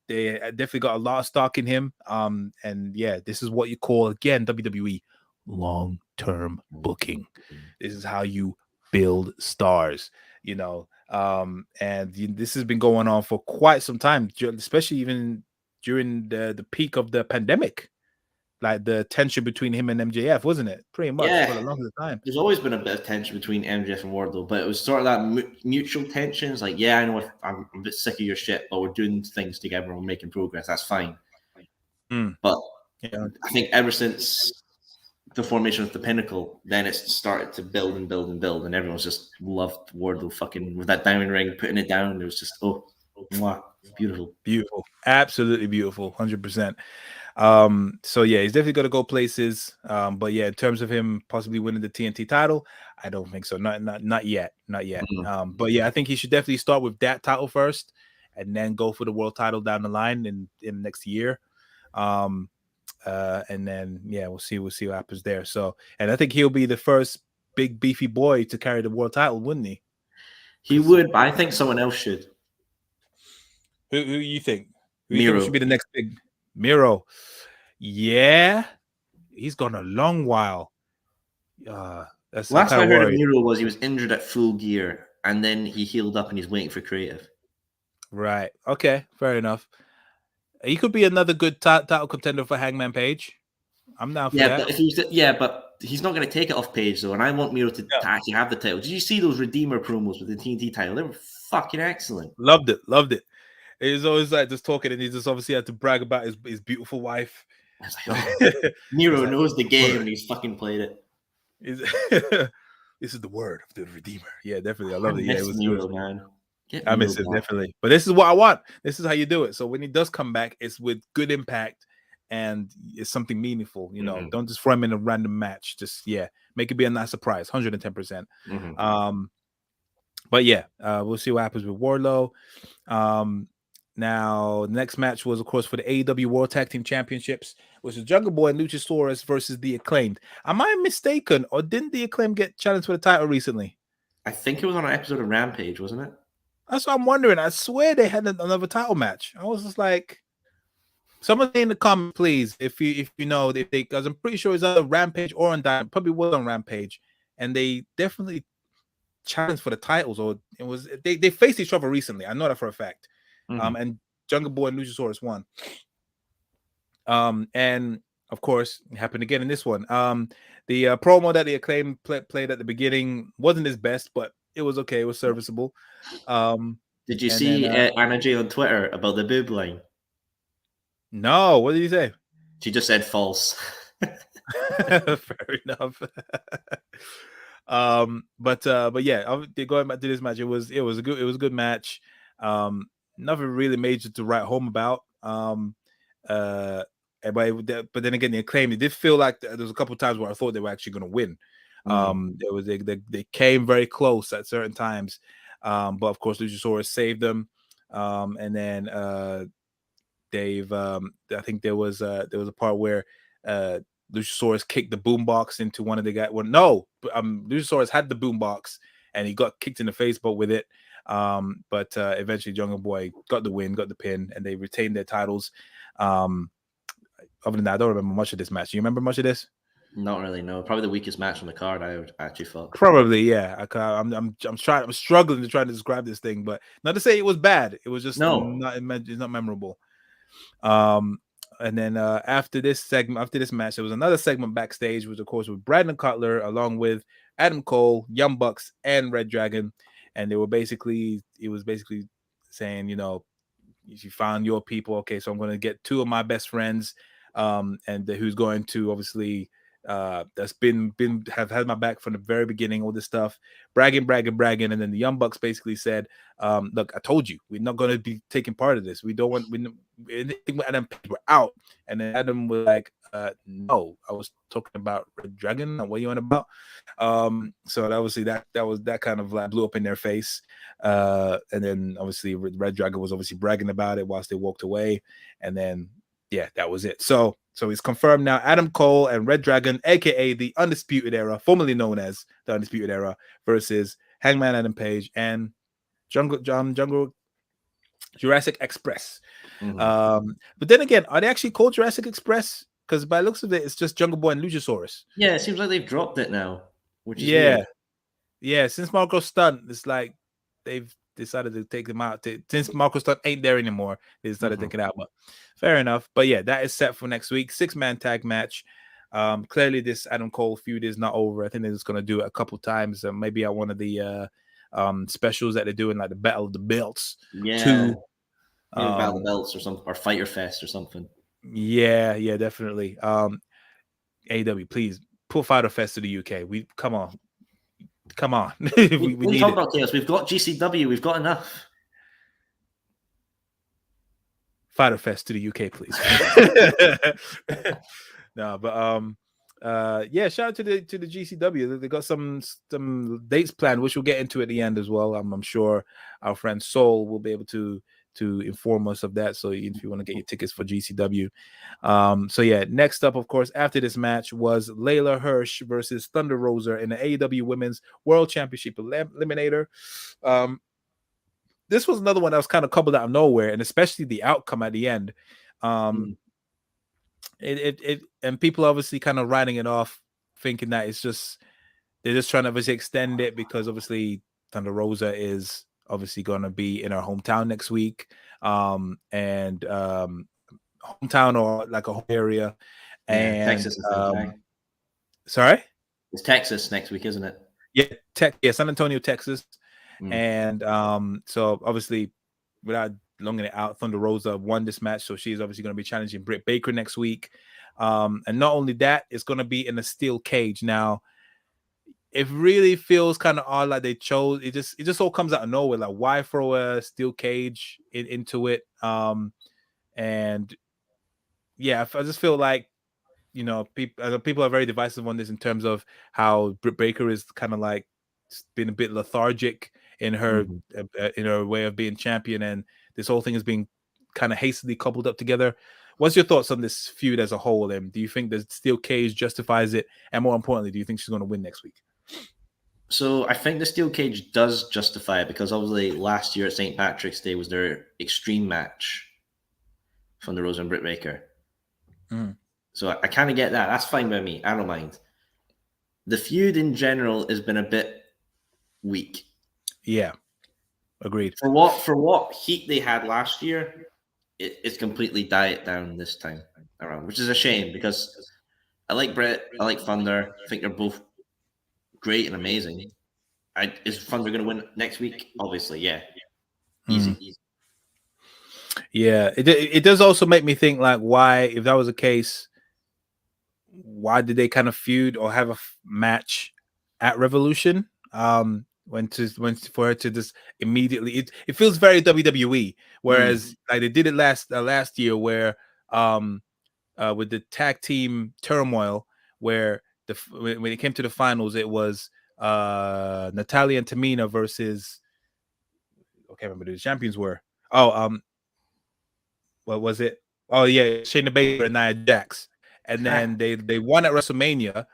they definitely got a lot of stock in him. And yeah, this is what you call, again, WWE long-term booking. This is how you build stars, and this has been going on for quite some time, especially even during the peak of the pandemic, like the tension between him and MJF, wasn't it? Pretty much for the longest time. There's always been a bit of tension between MJF and Wardlow, but it was sort of that mutual tension. It's like, yeah, I know I'm a bit sick of your shit, but we're doing things together and we're making progress. That's fine. But I think ever since the formation of the Pinnacle, then it started to build and build and build, and everyone's just loved Wardlow fucking with that diamond ring, putting it down. It was just beautiful, beautiful, absolutely beautiful, 100%. So yeah, he's definitely gonna go places. But yeah, in terms of him possibly winning the TNT title, I don't think so. Not yet. Mm-hmm. But yeah, I think he should definitely start with that title first, and then go for the world title down the line in the next year. And then yeah, we'll see what happens there. So, and I think he'll be the first big beefy boy to carry the world title, wouldn't he? He would, but I think someone else should. Who you think? Who you think Miro should be the next big Miro? Yeah, he's gone a long while. That's Last kind I of heard of worried. Miro was he was injured at Full Gear, and then he healed up and he's waiting for creative. Right. Okay. Fair enough. He could be another good title contender for Hangman Page. I'm down for that. But but he's not going to take it off Page though, and I want Miro to actually have the title. Did you see those Redeemer promos with the TNT title? They were fucking excellent. Loved it. He's always like just talking, and he just obviously had to brag about his beautiful wife. Miro knows the game, and he's fucking played it. This is the word of the Redeemer. Yeah, definitely. I love it. Yeah, it was Miro, man. I miss it definitely. But this is what I want. This is how you do it. So when he does come back, it's with good impact and it's something meaningful. You know, don't just throw him in a random match. Just make it be a nice surprise. 110%. But yeah, we'll see what happens with Wardlow. Now, the next match was, of course, for the AEW World Tag Team Championships, which was Jungle Boy and Luchasaurus versus The Acclaimed. Am I mistaken, or didn't The Acclaimed get challenged for the title recently? I think it was on an episode of Rampage, wasn't it? That's what I'm wondering. I swear they had another title match. I was just like, someone in the comment, please, if you know, because I'm pretty sure it's either Rampage or on Dynamite. Probably was on Rampage, and they definitely challenged for the titles, or it was they faced each other recently. I know that for a fact. And Jungle Boy and Luchasaurus won. And of course, it happened again in this one. The promo that The Acclaimed played at the beginning wasn't his best, but it was okay. It was serviceable. Did you see Anna J on Twitter about the boob line? No, what did he say? She just said false. Fair enough. But yeah, going back to this match, it was a good match. Nothing really major to write home about. But then again, The Acclaimed, it did feel like there was a couple of times where I thought they were actually going to win. They came very close at certain times, but of course Luchasaurus saved them. And then Dave, I think there was a part where Luchasaurus kicked the boombox into one of the guys. Well, no, Luchasaurus had the boombox and he got kicked in the face, but with it. But eventually Jungle Boy got the win, got the pin, and they retained their titles. Other than that, I don't remember much of this match. You remember much of this? Not really, no. Probably the weakest match on the card, I would actually thought. Probably, yeah. I'm struggling to try to describe this thing, but not to say it was bad. It was just not memorable. And then after this match, there was another segment backstage, which of course with Brandon Cutler along with Adam Cole, Young Bucks, and Red Dragon. And it was basically saying, you know, if you found your people, okay, so I'm going to get two of my best friends, and who's going to obviously that's have had my back from the very beginning, all this stuff, bragging, and then the Young Bucks basically said, look, I told you we're not going to be taking part of this. We don't want anything with Adam Page, we're out. And then Adam was like, no, I was talking about Red Dragon. What are you on about? So obviously that kind of like blew up in their face. And then obviously Red Dragon was obviously bragging about it whilst they walked away. And then yeah, that was it. So it's confirmed now. Adam Cole and Red Dragon, aka the Undisputed Era, formerly known as the Undisputed Era, versus Hangman Adam Page and Jurassic Express. But then again, are they actually called Jurassic Express? Because by the looks of it, it's just Jungle Boy and Luchasaurus. Yeah, it seems like they've dropped it now, which is weird. Yeah. Since Marco Stunt, it's like they've decided to take them out. Since Marco Stunt ain't there anymore, they decided to take it out. But fair enough. But yeah, that is set for next week. 6-man tag match. Clearly, this Adam Cole feud is not over. I think they're just going to do it a couple times. Maybe at one of the specials that they're doing, like the Battle of the Belts. Yeah. Battle of the Belts or something, or Fighter Fest or something. Yeah, definitely. AEW, please put Fighter Fest to the UK. We come on. we we need talk it. about chaos. We've got GCW. We've got enough. Fighter Fest to the UK, please. No, but yeah, shout out to the GCW. They got some dates planned, which we'll get into at the end as well. I'm sure our friend Soul will be able to inform us of that. So if you want to get your tickets for GCW. So yeah, next up, of course, after this match was Layla Hirsch versus Thunder Rosa in the AEW Women's World Championship Eliminator. This was another one that was kind of coupled out of nowhere, and especially the outcome at the end. It and people obviously kind of writing it off, thinking that it's just they're just trying to obviously extend it because obviously Thunder Rosa is obviously going to be in our hometown next week, and hometown or like a home area, and Texas, I think. Sorry, it's Texas next week, isn't it? Yeah, San Antonio, Texas. And so obviously, without longing it out, Thunder Rosa won this match, so she's obviously going to be challenging Britt Baker next week. And not only that, it's going to be in a steel cage. Now, it really feels kind of odd, like they chose it. Just all comes out of nowhere. Like, why throw a steel cage into it? And yeah, I just feel like, you know, people are very divisive on this in terms of how Britt Baker is kind of like been a bit lethargic in her way of being champion, and this whole thing is being kind of hastily coupled up together. What's your thoughts on this feud as a whole? And do you think the steel cage justifies it? And more importantly, do you think she's going to win next week? So I think the steel cage does justify it because obviously last year at St. Patrick's Day was their extreme match from the Rosa and Britt Baker. So I kind of get that. That's fine by me. I don't mind. The feud in general has been a bit weak. Yeah, agreed. For what heat they had last year, it's completely died down this time around, which is a shame because I like Britt, I like Thunder. I think they're both great and amazing. Is Thunder going to win next week? Obviously, yeah. Easy. Yeah, it does also make me think, like, why, if that was the case, why did they kind of feud or have a match at Revolution? When for her to just immediately, it feels very WWE. Whereas like they did it last year, where with the tag team turmoil, where when it came to the finals, it was Natalya and Tamina versus, I can't remember who the champions were. What was it? Oh yeah, Shayna Baszler and Nia Jax, and then they won at WrestleMania,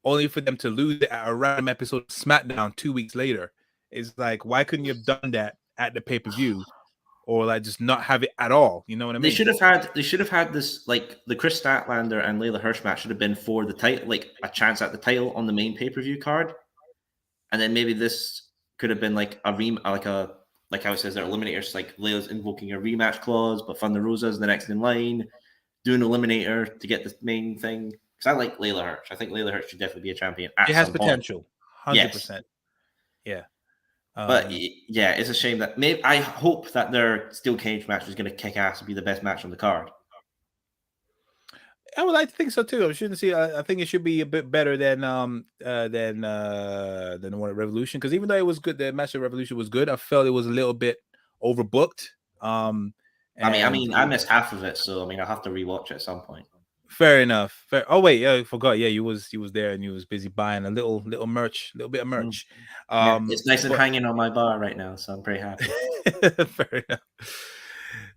only for them to lose it at a random episode of SmackDown 2 weeks later. It's like, why couldn't you have done that at the pay-per-view, or like just not have it at all? You know what I mean? They should have had this, like the Chris Statlander and Layla Hirsch match should have been for the title, like a chance at the title on the main pay-per-view card, and then maybe this could have been like like how it says they're eliminators, like Layla's invoking a rematch clause, but Thunder Rosa's the next in line, doing eliminator to get the main thing. Because I like Layla Hirsch. I think Layla Hirsch should definitely be a champion. It has potential, 100%. Yeah. But yeah, it's a shame that I hope that their steel cage match is going to kick ass and be the best match on the card. I would like to think so too. I think it should be a bit better than the one at Revolution, because even though it was good, the match at Revolution was good, I felt it was a little bit overbooked. I missed half of it, so I'll have to rewatch it at some point. Fair enough. Oh wait, yeah, I forgot. Yeah, you was there and you was busy buying a little bit of merch. It's nice and hanging on my bar right now, so I'm pretty happy. Fair enough.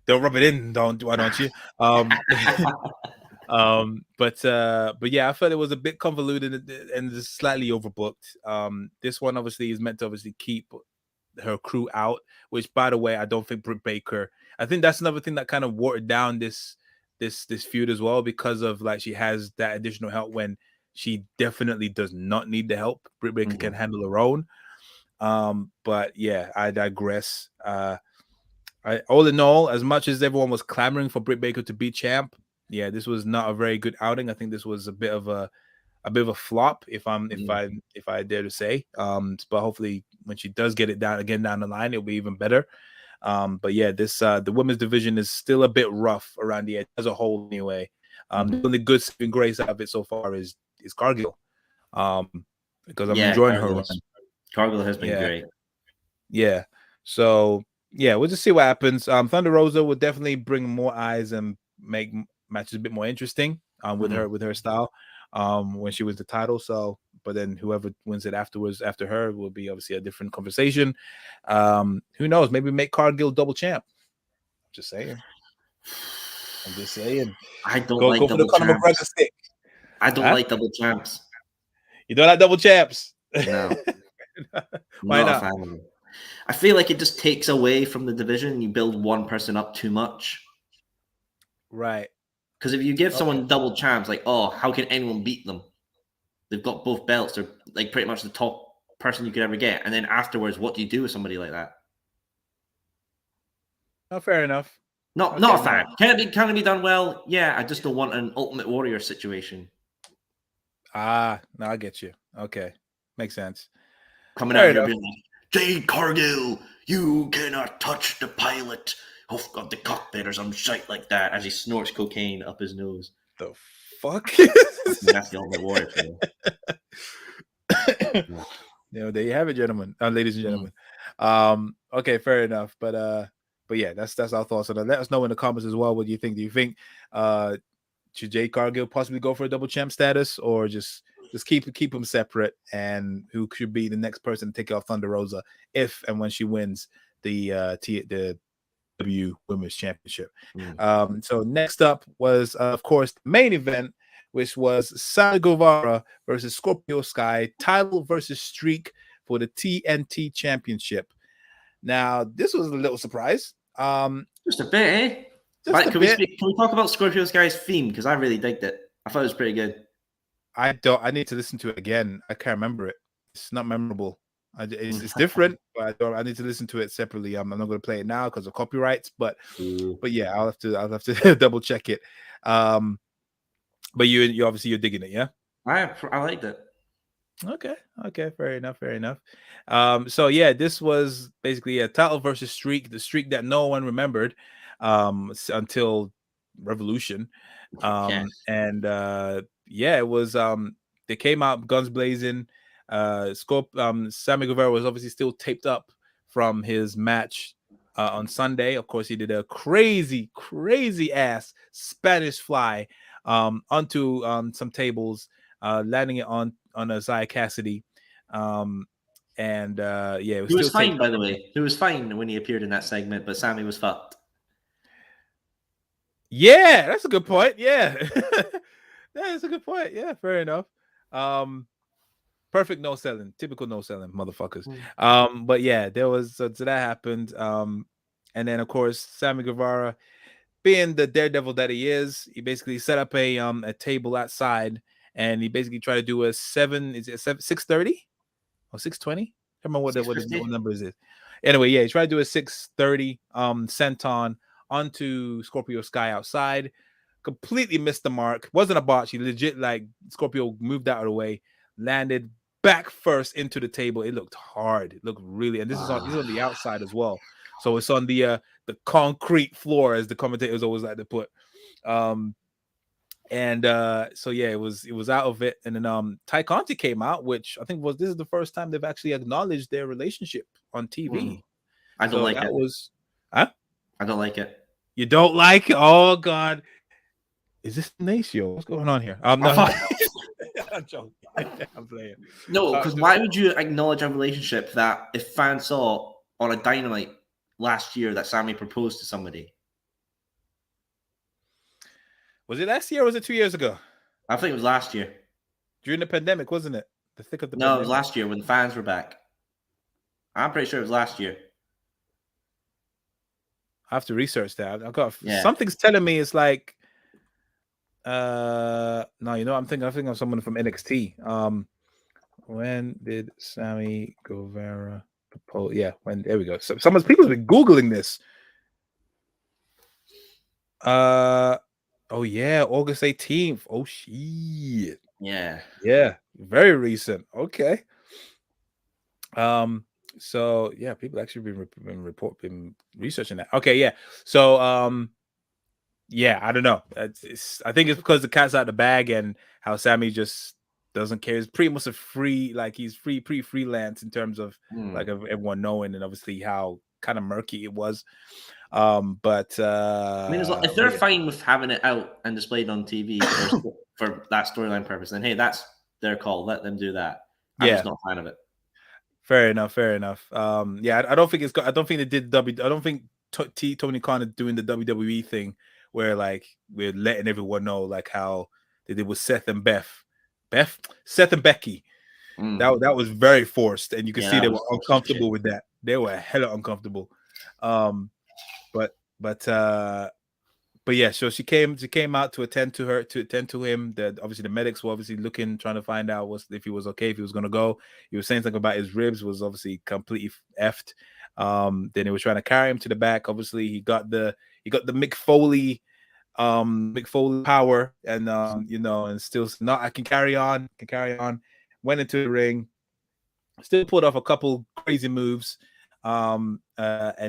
Don't rub it in, why don't you? But yeah, I felt it was a bit convoluted and just slightly overbooked. This one obviously is meant to obviously keep her crew out, which, by the way, I don't think Britt Baker. I think that's another thing that kind of watered down this feud as well, because of like she has that additional help when she definitely does not need the help. Britt Baker can handle her own. But yeah, I digress. All in all, as much as everyone was clamoring for Britt Baker to be champ, yeah, this was not a very good outing. I think this was a bit of a flop, if I dare to say. But hopefully when she does get it down the line, it'll be even better. But yeah, this the women's division is still a bit rough around the edge as a whole anyway. The only good saving grace out of it so far is Cargill. Because I'm enjoying her run. Cargill has been great. Yeah. So yeah, we'll just see what happens. Thunder Rosa will definitely bring more eyes and make matches a bit more interesting with her style when she wins the title. So, but then whoever wins it afterwards after her will be obviously a different conversation. Who knows? Maybe make Cargill double champ. Just saying. I'm just saying. I don't go like for the Conor McGregor stick. I don't like double champs. You don't like double champs? No. Why not? A fan of them. I feel like it just takes away from the division. You build one person up too much. Right. Because if you give someone double champs, like, oh, how can anyone beat them? They've got both belts. They're like pretty much the top person you could ever get. And then afterwards, what do you do with somebody like that? Oh, fair enough. Not a fan. Can it be done well? Yeah, I just don't want an Ultimate Warrior situation. No, I get you. Okay, makes sense. Coming out here being like, Jade Cargill, you cannot touch the pilot of the cockpit or some shit like that as he snorts cocaine up his nose. The fuck? That's the Ultimate Warrior for you. There you have it, gentlemen, ladies and gentlemen. Okay, fair enough. But yeah, that's our thoughts on that. Let us know in the comments as well. What do you think? Do you think should Jade Cargill possibly go for a double champ status, or just keep them separate? And who should be the next person to take off Thunder Rosa if and when she wins the W Women's Championship? So next up was of course the main event, which was Sammy Guevara versus Scorpio Sky, title versus streak for the TNT Championship. Now, this was a little surprise. Just a bit, eh? Can we talk about Scorpio Sky's theme? Because I really liked it. I thought it was pretty good. I need to listen to it again. I can't remember it. It's not memorable. It's different, but I need to listen to it separately. I'm not going to play it now because of copyrights, but yeah, I'll have to double check it. But you obviously you're digging it, yeah? I liked it. Okay, fair enough. So yeah, this was basically a title versus streak, the streak that no one remembered until Revolution. And yeah, it was they came out guns blazing. Sammy Guevara was obviously still taped up from his match on Sunday. Of course, he did a crazy ass Spanish fly onto some tables, landing it on Isaiah Cassidy. Yeah, it was he was fine, by the way. He was fine when he appeared in that segment, but Sammy was fucked. Yeah, that's a good point. Yeah. That's a good point. Yeah, fair enough. Perfect no selling, typical no selling motherfuckers. But yeah, there was so that happened. And then of course Sammy Guevara, being the daredevil that he is, he basically set up a table outside, and he basically tried to do a 6:30 or 6:20? I don't remember what the numbers is. Anyway, yeah, he tried to do a 6:30 senton onto Scorpio Sky outside. Completely missed the mark. Wasn't a botch. He legit, like, Scorpio moved out of the way, landed back first into the table. It looked hard. It looked really, and this is on the outside as well. So it's on the concrete floor, as the commentators always like to put. So yeah, it was out of it. And then Ty Conti came out, which I think this is the first time they've actually acknowledged their relationship on TV. I don't like it. I don't like it. You don't like it? Oh God. Is this Nacio? What's going on here? I'm joking. I'm playing. No, because why would you acknowledge a relationship that if fans saw on a Dynamite last year that Sammy proposed to somebody? Was it last year or was it 2 years ago? I think it was last year. During the pandemic, wasn't it? The thick of the pandemic. It was last year when the fans were back. I'm pretty sure it was last year. I have to research that. I've got something's telling me it's like no, I'm thinking of someone from NXT. When did Sammy Guevara propose? Yeah, there we go. So people's been Googling this. Oh yeah, August 18th. Oh shit. Yeah, very recent. Okay. So yeah, people actually been researching that. Okay, yeah. So yeah, I don't know. I think it's because the cat's out of the bag and how Sammy just doesn't care. It's pretty much a free, like he's pretty freelance in terms of like of everyone knowing, and obviously how kind of murky it was. But I mean, if they're fine with having it out and displayed on TV for that storyline purpose, then hey, that's their call. Let them do that. I'm just not a fan of it. Fair enough. Yeah, I don't think it's. I don't think they did I don't think Tony Khan is doing the WWE thing where like we're letting everyone know like how they did with Seth and Seth and Becky. That was very forced, and you can see they were uncomfortable with that. They were hella uncomfortable. But yeah, so she came out to attend to him. Obviously the medics were obviously trying to find out if he was okay, if he was gonna go. He was saying something about his ribs was obviously completely effed. Then they were trying to carry him to the back. Obviously he got the Mick Foley power, and and still not. I can carry on. Went into the ring, still pulled off a couple crazy moves. And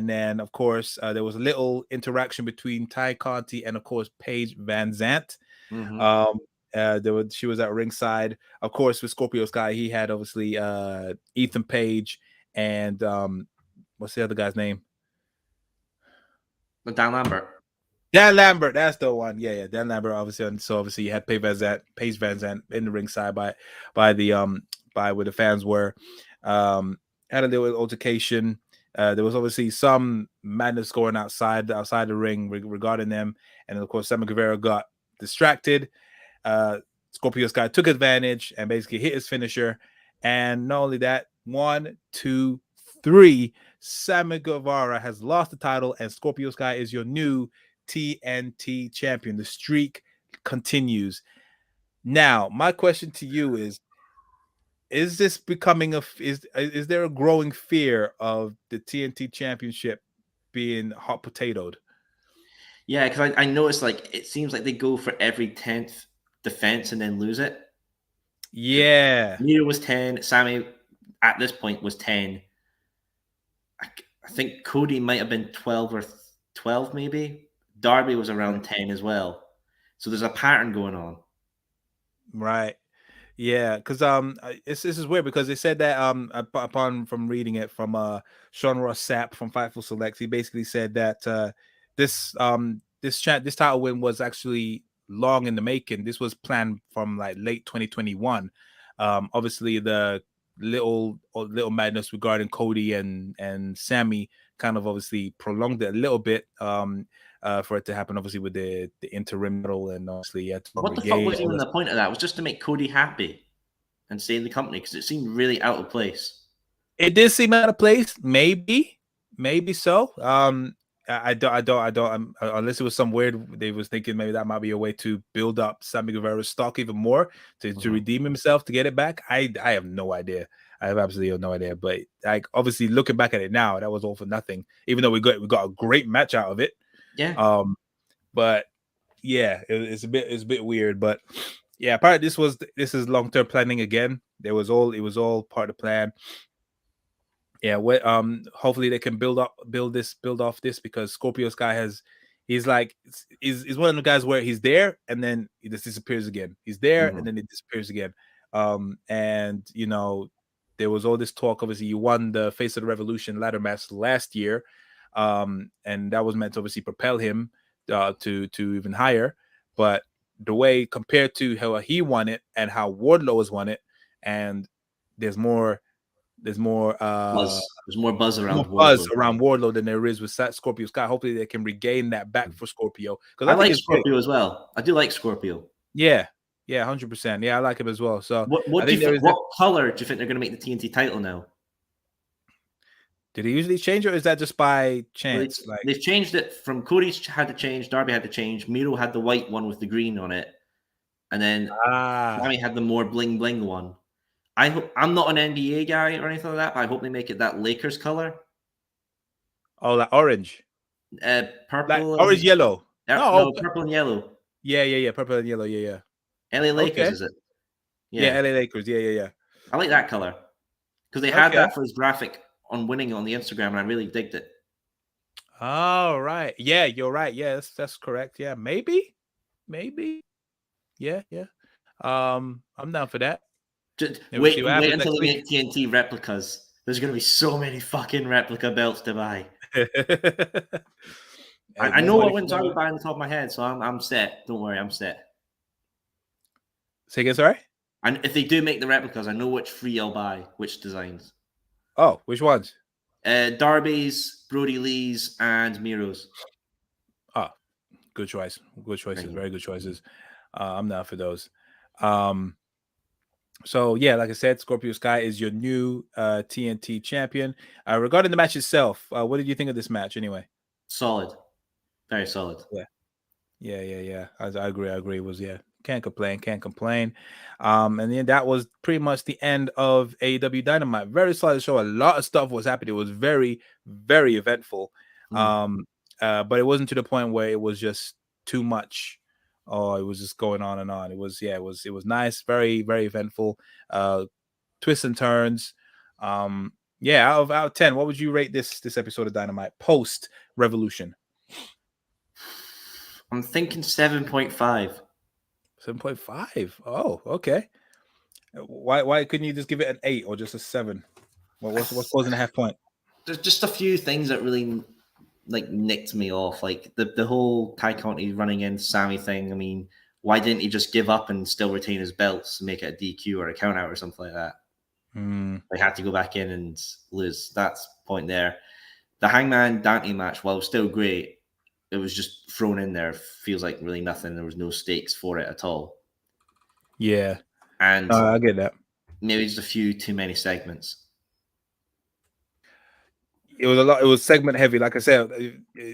then of course there was a little interaction between Ty Conti and of course Paige Van Zant. She was at ringside, of course, with Scorpio Sky. He had obviously Ethan Page and what's the other guy's name? Dan Lambert. Dan Lambert, that's the one. Yeah, Dan Lambert, obviously. And so obviously you had Paige Van Zant in the ringside by where the fans were. Had a little altercation. There was obviously some madness going outside the ring regarding them, and of course Sammy Guevara got distracted. Scorpio Sky took advantage and basically hit his finisher, and not only that, 1, 2, 3, Sammy Guevara has lost the title, and Scorpio Sky is your new TNT champion. The streak continues. Now, my question to you is this becoming is there a growing fear of the TNT Championship being hot potatoed? Yeah, because I noticed like it seems like they go for every 10th defense and then lose it. Yeah. Miro was 10. Sammy at this point was 10. I think Cody might have been 12 or 12 maybe. Darby was around 10 as well. So there's a pattern going on. Right. Yeah, because this is weird because they said that upon from reading it from Sean Ross Sapp from Fightful Select, he basically said that this title win was actually long in the making. This was planned from like late 2021. Obviously the little madness regarding Cody and Sammy kind of obviously prolonged it a little bit for it to happen, obviously with the interim medal, and obviously what the fuck was even the point of that? It was just to make Cody happy and stay in the company, because it seemed really out of place. It did seem out of place, maybe so. I don't unless it was some weird, they was thinking maybe that might be a way to build up Sammy Guevara's stock even more to redeem himself, to get it back. I have no idea. I have absolutely no idea. But like obviously looking back at it now, that was all for nothing. Even though we got a great match out of it. Yeah. But yeah, it's a bit weird. But yeah, part of this is long-term planning again. It was all part of the plan. Yeah, hopefully they can build off this, because Scorpio Sky he's one of the guys where he's there and then he just disappears again. He's there and then he disappears again. And there was all this talk. Obviously, you won the Face of the Revolution ladder match last year, and that was meant to obviously propel him to even higher. But the way compared to how he won it and how Wardlow has won it, and there's more buzz. There's more buzz around Wardlow than there is with Scorpio Sky. Hopefully they can regain that back for Scorpio, because I like Scorpio as well. I do like Scorpio. Yeah, 100%. Yeah, I like him as well. So what color do you think they're going to make the TNT title now? Did he usually change, or is that just by chance? They've changed it from Cody's had to change, Darby had to change, Miro had the white one with the green on it, and then Sammy had the more bling bling one. I'm not an NBA guy or anything like that, but I hope they make it that Lakers color. Oh, like orange, purple, like orange, yellow. No, purple and yellow. Yeah, purple and yellow. Yeah. LA Lakers, is it? Yeah, LA Lakers. Yeah. I like that color because they had that for his graphic on winning on the Instagram, and I really digged it. Oh, right. Yeah, you're right. Yeah, that's correct. Yeah, maybe. Yeah. I'm down for that. Just Yeah, we'll see wait, what wait happens until next they week. make TNT replicas. There's going to be so many fucking replica belts to buy. Hey, I more know money what for ones I more. would buy on the top of my head, so I'm set. Don't worry, I'm set. Say again, sorry? And if they do make the replicas, I know which three I'll buy, which designs. Oh, which ones? Darby's, Brody Lee's, and Miro's. Oh, good choice. Good choices. Thank you. Very good choices. I'm not for those. So yeah, like I said, Scorpio Sky is your new TNT champion. Regarding the match itself, what did you think of this match anyway? Solid. Very solid. Yeah. I agree. It was can't complain. And then that was pretty much the end of AEW Dynamite. Very solid show. A lot of stuff was happening. It was very, very eventful. But it wasn't to the point where it was just too much. Oh, it was just going on and on. It was nice, very, very eventful. Twists and turns. Out of 10, what would you rate this episode of Dynamite post Revolution? I'm thinking 7.5. 7.5. Oh, okay. Why couldn't you just give it an 8 or just a 7? What's causing a half point? There's just a few things that really nicked me off. Like the whole Kai Conti running in Sammy thing. I mean, why didn't he just give up and still retain his belts and make it a DQ or a count out or something like that? They had to go back in and lose. That's point there. The Hangman Dante match, while still great, it was just thrown in there. Feels like really nothing. There was no stakes for it at all. Yeah. And I get that. Maybe just a few too many segments. It was a lot. It was segment heavy. Like I said,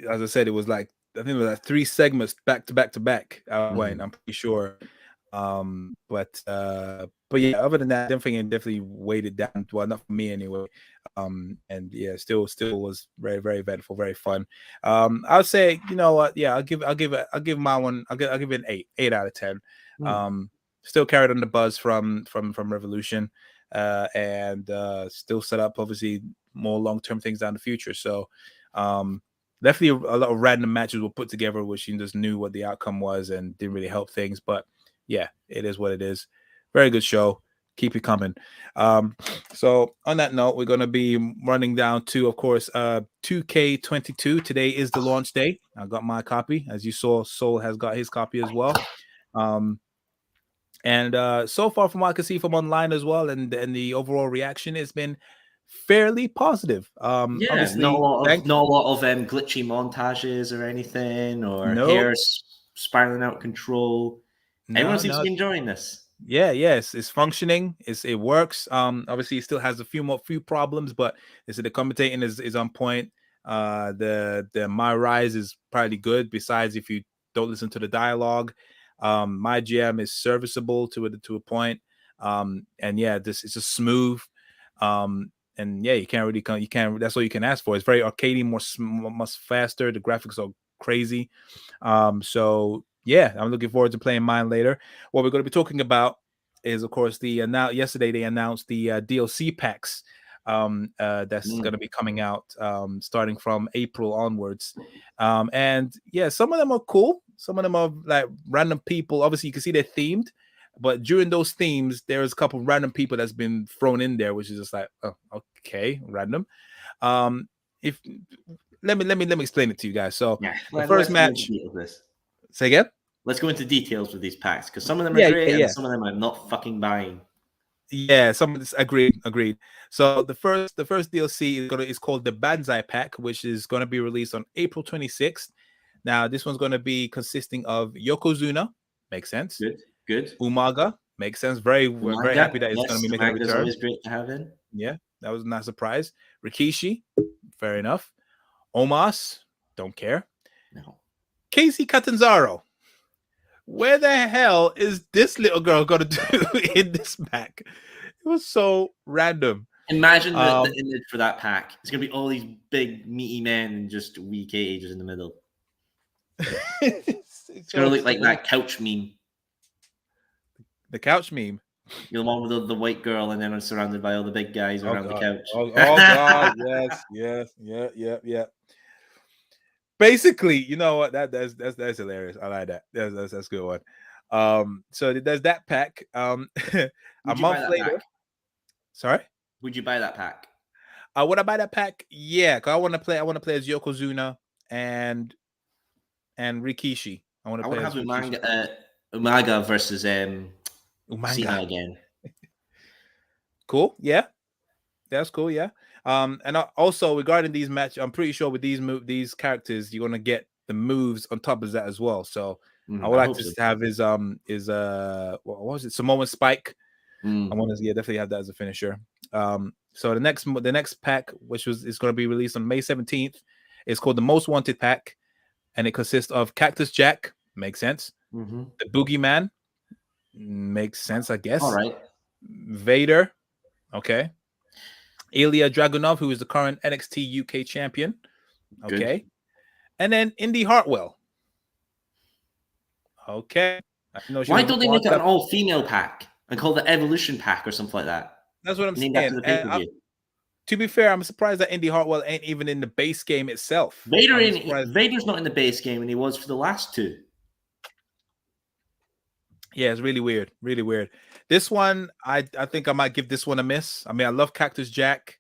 as I said, it was like, I think it was like 3 segments back to back. I'm pretty sure. But yeah, other than that, I definitely weighed it down. Well, not for me anyway. And yeah, still was very, very eventful, very fun. I'll say, you know what? Yeah, I'll give my one. I'll give it an 8 out of 10. Still carried on the buzz from Revolution, and still set up obviously more long-term things down the future. So definitely a lot of random matches were put together, which you just knew what the outcome was and didn't really help things. But yeah, it is what it is. Very good show. Keep it coming. So on that note, we're going to be running down to, of course, 2K22. Today is the launch day. I got my copy. As you saw, Soul has got his copy as well. And so far from what I can see from online as well, and the overall reaction has been fairly positive. Obviously, not a lot of glitchy montages or anything, or hair spiraling out of control. Everyone seems to be enjoying this. Yes, it's functioning. It works. Obviously, it still has a few problems, but they said the commentating is on point. The My Rise is probably good. Besides, if you don't listen to the dialogue, my GM is serviceable to a point. And yeah, this is just smooth. And yeah, you can't. That's all you can ask for. It's very arcadey, much faster. The graphics are crazy. So yeah, I'm looking forward to playing mine later. What we're going to be talking about is, of course, yesterday they announced the DLC packs that's going to be coming out starting from April onwards. And yeah, some of them are cool. Some of them are like random people. Obviously, you can see they're themed, but during those themes, there's a couple of random people that's been thrown in there, which is just like, oh, okay, random. If let me explain it to you guys. So the first match. Say again. Let's go into details with these packs, because some of them are great and some of them I'm not fucking buying. Yeah, some of this agreed. So the first DLC is called the Banzai Pack, which is going to be released on April 26th. Now, this one's going to be consisting of Yokozuna, makes sense. Good. Umaga, makes sense. Very happy that it's going to be making a return. Always great to have in. Yeah, that was not a surprise. Rikishi, fair enough. Omos, don't care. No. Casey Catanzaro. Where the hell is this little girl going to do in this pack? It was so random. Imagine the image for that pack. It's going to be all these big, meaty men and just weak ages in the middle. It's going to look like that couch meme. The couch meme? The one with the white girl and then I'm surrounded by all the big guys around the couch. Oh, God. Yes. Yeah. Basically, you know what? That's hilarious. I like that. That's a good one. So there's that pack. A Would you buy month that later. pack? Sorry. Would you buy that pack? Would I buy that pack? Yeah, because I want to play. I want to play as Yokozuna and Rikishi. I want I to want play to as have Rikishi. Umaga versus Cena Umanga. again. Cool. Yeah, that's cool. Yeah. And also regarding these matches, I'm pretty sure with these characters, you're gonna get the moves on top of that as well. So I would I like hope to so. have his what was it? Samoan Spike. I want to definitely have that as a finisher. So the next pack, which is going to be released on May 17th, is called the Most Wanted pack, and it consists of Cactus Jack, makes sense. The Boogeyman, makes sense, I guess. All right. Vader, okay. Ilya Dragunov, who is the current NXT UK champion, okay. Good. And then Indy Hartwell, okay. Why don't they make it an all-female pack and call it the Evolution pack or something like that? That's what I'm saying. After the pay-per-view. To be fair, I'm surprised that Indy Hartwell ain't even in the base game itself. Vader's not in the base game, and he was for the last two. Yeah, it's really weird. Really weird. This one, I think I might give this one a miss. I mean, I love Cactus Jack,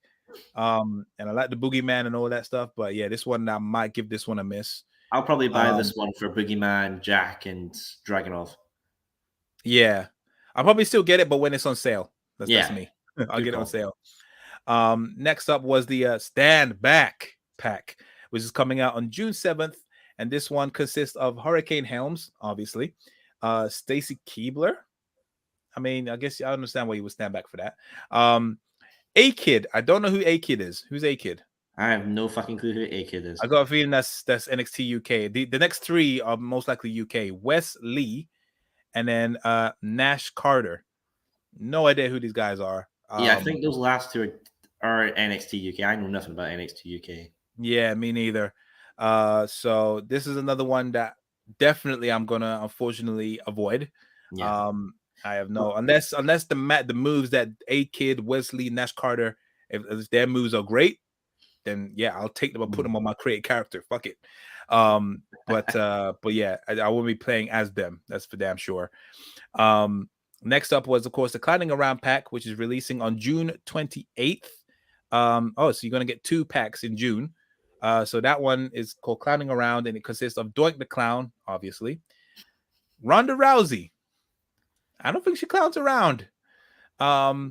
and I like the Boogeyman and all that stuff. But yeah, this one, I might give this one a miss. I'll probably buy this one for Boogeyman, Jack, and Dragunov. Yeah, I'll probably still get it, but when it's on sale. That's me. I'll get it on sale. Next up was the Stand Back pack, which is coming out on June 7th. And this one consists of Hurricane Helms, obviously. Stacy Keibler. I mean, I guess I understand why you would stand back for that. A-Kid. I don't know who A-Kid is. Who's A-Kid? I have no fucking clue who A-Kid is. I got a feeling that's NXT UK. The next three are most likely UK. Wes Lee and then Nash Carter. No idea who these guys are. Yeah, I think those last two are NXT UK. I know nothing about NXT UK. Yeah, me neither. So this is another one that definitely I'm gonna unfortunately avoid. Yeah. I have no unless the moves that A-Kid, Wesley, Nash Carter, if their moves are great, then yeah, I'll take them and put them on my created character. Fuck it. But yeah, I won't be playing as them. That's for damn sure. Next up was, of course, the Clouding Around pack, which is releasing on June 28th. So you're gonna get 2 packs in June. So that one is called Clowning Around, and it consists of Doink the Clown, obviously. Ronda Rousey. I don't think she clowns around. No.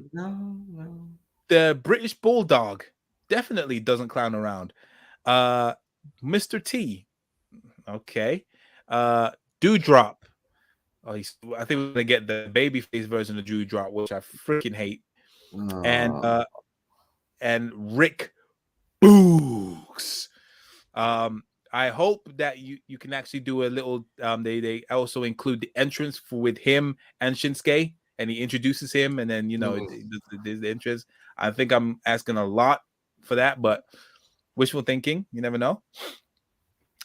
The British Bulldog definitely doesn't clown around. Mr. T. Okay. Dewdrop. I think we're gonna get the babyface version of Dewdrop, which I freaking hate. And Rick Boogs. I hope that you can actually do a little. They also include the entrance with him and Shinsuke, and he introduces him, and then the entrance. I think I'm asking a lot for that, but wishful thinking. You never know.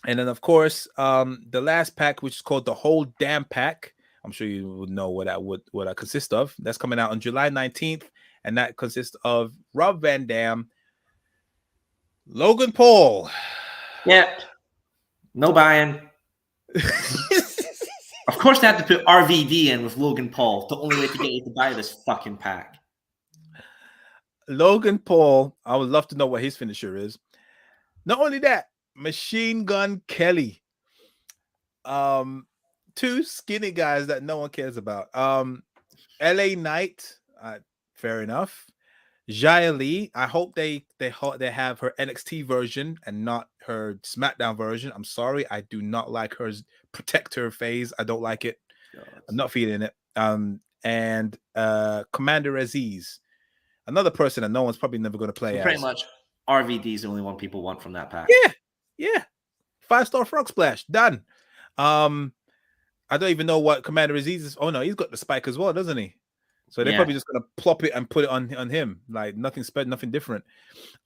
And then, of course, the last pack, which is called the Whole Damn Pack. I'm sure you would know what that consists of. That's coming out on July 19th, and that consists of Rob Van Dam, Logan Paul. Yeah. No buying. Of course, they had to put RVD in with Logan Paul. The only way to get you to buy this fucking pack. Logan Paul, I would love to know what his finisher is. Not only that, Machine Gun Kelly. 2 skinny guys that no one cares about. LA Knight, fair enough. Xia Li, I hope they have her NXT version and not her SmackDown version. I'm sorry, I do not like her protector phase. I don't like it. I'm not feeling it. And Commander Aziz, another person that no one's probably never going to play. So pretty much, RVD is the only one people want from that pack. Yeah. 5-star frog splash done. I don't even know what Commander Aziz is. Oh no, he's got the spike as well, doesn't he? So they're probably just gonna plop it and put it on him, like nothing different.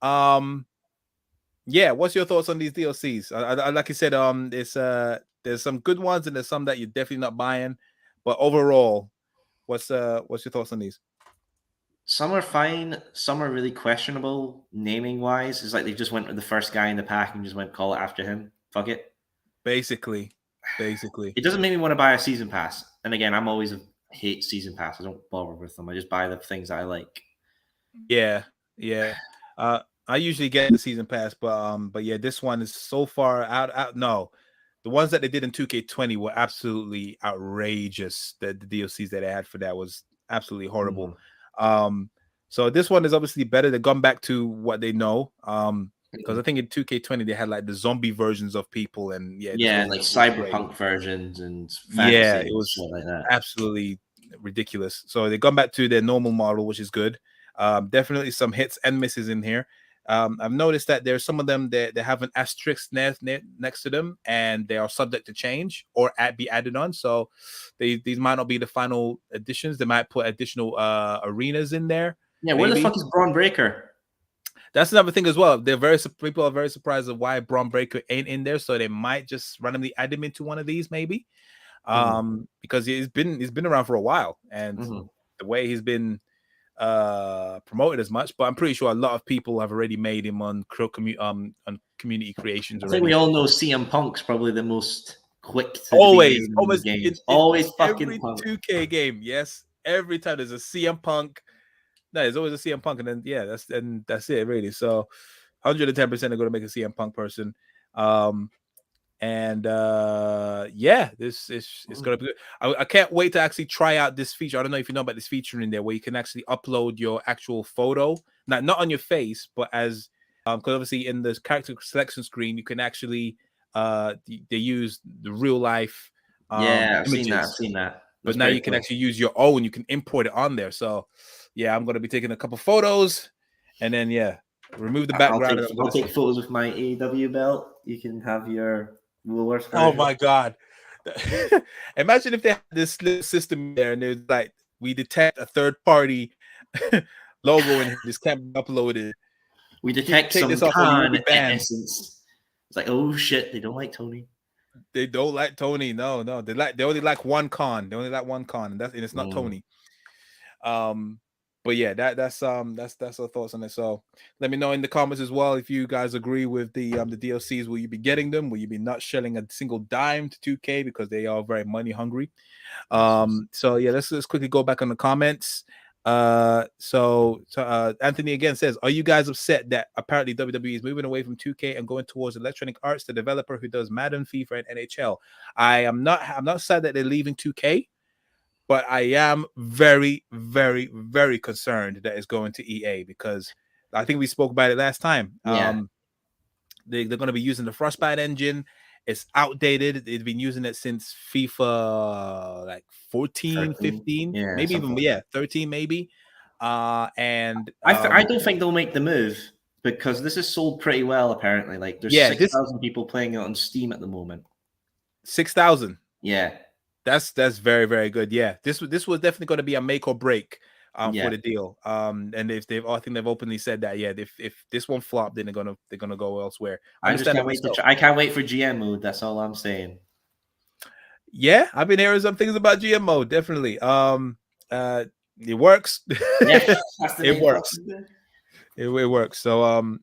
Yeah. What's your thoughts on these DLCs? I like you said, there's some good ones and there's some that you're definitely not buying. But overall, what's your thoughts on these? Some are fine. Some are really questionable naming wise. It's like they just went with the first guy in the pack and just went call it after him. Fuck it. Basically. basically. It doesn't make me want to buy a season pass. And again, I'm always hate season pass. I don't bother with them. I just buy the things that I like. Yeah. I usually get the season pass, but yeah, this one is so far out. No, the ones that they did in 2K20 were absolutely outrageous. The DLCs that they had for that was absolutely horrible. So this one is obviously better. They've gone back to what they know. Because I think in 2K20 they had like the zombie versions of people, and and like cyberpunk versions and fantasy it was shit like that. Absolutely ridiculous. So they've gone back to their normal model, which is good. Definitely some hits and misses in here. I've noticed that there's some of them that they have an asterisk next to them, and they are subject to change or be added on. So these might not be the final additions. They might put additional arenas in there. Yeah, where the fuck is Braun Breaker? That's another thing as well. People are very surprised of why Braun Breaker ain't in there. So they might just randomly add him into one of these, maybe. Because he's been around for a while, and the way he's been promoted as much, but I'm pretty sure a lot of people have already made him on community creations already. I think we all know CM Punk's probably the most quick to always games. Always fucking every Punk. 2K game. Yes, every time there's a CM Punk. No, there's always a CM Punk, and then that's it really. So 110% are going to make a CM Punk person. This is gonna be good. I can't wait to actually try out this feature. I don't know if you know about this feature in there where you can actually upload your actual photo, not on your face, but as because obviously in the character selection screen you can actually they use the real life I've images. seen that. But now you can actually use your own. You can import it on there. So yeah, I'm gonna be taking a couple photos, and then remove the background. I'll take photos with my AEW belt. You can have your Woolworths. Oh my god! Imagine if they had this little system there, and it's like we detect a third-party logo in here. This can't be uploaded. We detect some Khan essence. It's like, oh shit, they don't like Tony. They don't like Tony. No, they only like one Khan. They only like one Khan, and it's not Tony. But yeah, that's our thoughts on it. So let me know in the comments as well if you guys agree with the DLCs. Will you be getting them? Will you be not shelling a single dime to 2K because they are very money hungry? So yeah, let's quickly go back on the comments. So Anthony again says, are you guys upset that apparently WWE is moving away from 2K and going towards Electronic Arts, the developer who does Madden, FIFA, and NHL? I'm not sad that they're leaving 2K. But I am very, very, very concerned that it's going to EA because I think we spoke about it last time. Yeah. They're going to be using the Frostbite engine. It's outdated. They've been using it since FIFA like 14, 15, maybe even 13, maybe. And I don't think they'll make the move because this is sold pretty well. Apparently, like there's 6,000 people playing it on Steam at the moment. 6,000. Yeah. That's very, very good. Yeah, this was definitely going to be a make or break for the deal. And I think they've openly said that. Yeah, if this one flopped, then they're gonna go elsewhere. I just can't wait I can't wait for GM mode. That's all I'm saying. Yeah, I've been hearing some things about GM mode. Definitely. It works. Yeah, it works. It works. So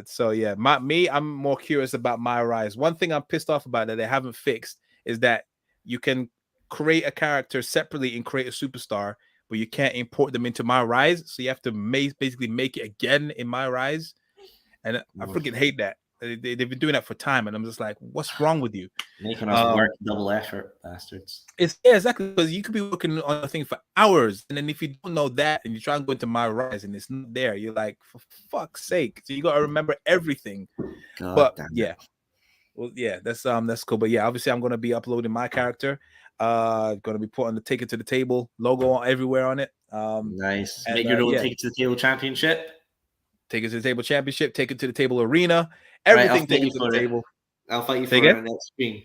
so yeah, I'm more curious about My Rise. One thing I'm pissed off about that they haven't fixed is that you can create a character separately and create a superstar, but you can't import them into My Rise. So you have to basically make it again in My Rise. And I freaking hate that. They've been doing that for time, and I'm just like, what's wrong with you? Making us work double effort, bastards. Exactly, because you could be working on a thing for hours, and then if you don't know that, and you try and go into My Rise, and it's not there, you're like, for fuck's sake! So you got to remember everything. But yeah. Well, yeah, that's cool. But yeah, obviously I'm gonna be uploading my character. Gonna be putting the Take It to the Table logo everywhere on it. Nice. Make your own Take It to the Table Championship. Take It to the Table Championship. Take It to the Table Arena. Everything Take It to the Table. I'll fight you for it on the next stream.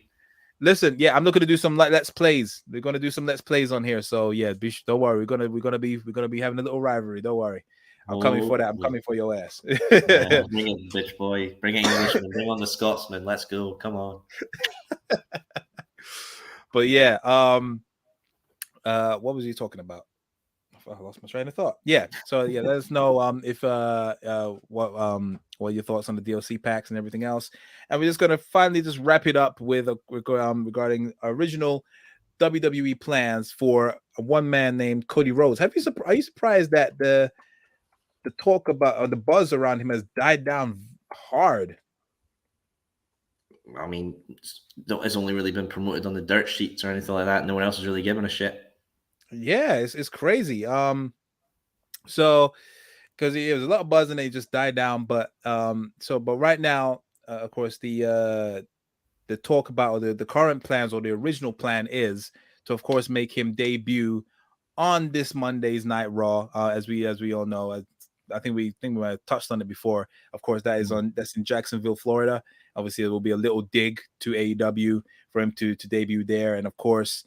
Listen, yeah, I'm not gonna do some let's plays. We're gonna do some let's plays on here. So yeah, don't worry. We're gonna be having a little rivalry. Don't worry. I'm coming for that. I'm coming for your ass. Bring it, bitch boy. Bring it, Englishman. Bring on the Scotsman. Let's go. Come on. But yeah, what was he talking about? I lost my train of thought. Yeah. So yeah, let us know if what your thoughts on the DLC packs and everything else. And we're just gonna finally just wrap it up with regarding original WWE plans for a one man named Cody Rhodes. Are you surprised that the talk about or the buzz around him has died down hard? I mean, it's only really been promoted on the dirt sheets or anything like that. No one else is really giving a shit. Yeah, it's crazy. So because it was a lot of buzz and they just died down, but but right now, of course, the talk about the current plans or the original plan is to, of course, make him debut on this Monday's Night Raw, as we all know. I think we might have touched on it before. Of course, that's in Jacksonville, Florida. Obviously, it will be a little dig to AEW for him to debut there, and of course,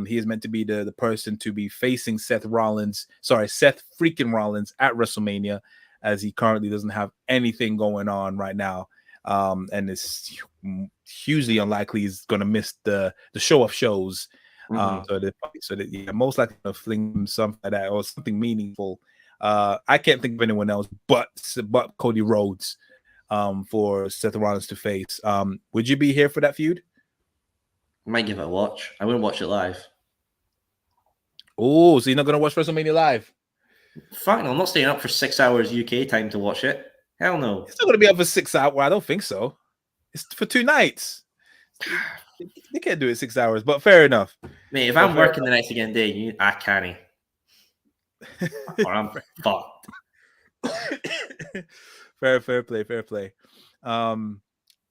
he is meant to be the person to be facing Seth freaking Rollins at WrestleMania, as he currently doesn't have anything going on right now, and it's hugely unlikely he's going to miss the show of shows. So that yeah, most likely gonna fling something like that or something meaningful. I can't think of anyone else but Cody Rhodes for Seth Rollins to face. Would you be here for that feud? I might give it a watch. I wouldn't watch it live. Oh, so you're not gonna watch WrestleMania live? Fuck no, I'm not staying up for 6 hours UK time to watch it. Hell no. It's not gonna be up for 6 hours. Well, I don't think so. It's for 2 nights. You can't do it 6 hours, but fair enough. Mate, if I'm working the next again day, I can't. Or I'm fucked. Fair play.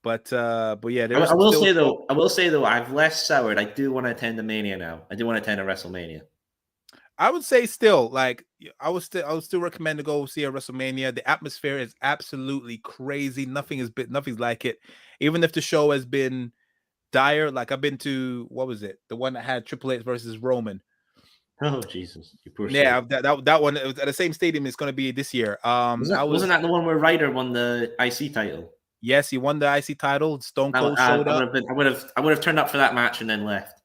But yeah, I will say though, I've less soured. I do want to attend the Mania now. I do want to attend a WrestleMania. I would say still, like, I would still recommend to go see a WrestleMania. The atmosphere is absolutely crazy. Nothing's like it. Even if the show has been dire, like I've been to, what was it? The one that had Triple H versus Roman. Oh Jesus, you poor yeah, that one, it was at the same stadium. It's going to be this year. Wasn't that the one where Ryder won the IC title? Yes, he won the IC title. Stone Cold showed up. I would have turned up for that match and then left.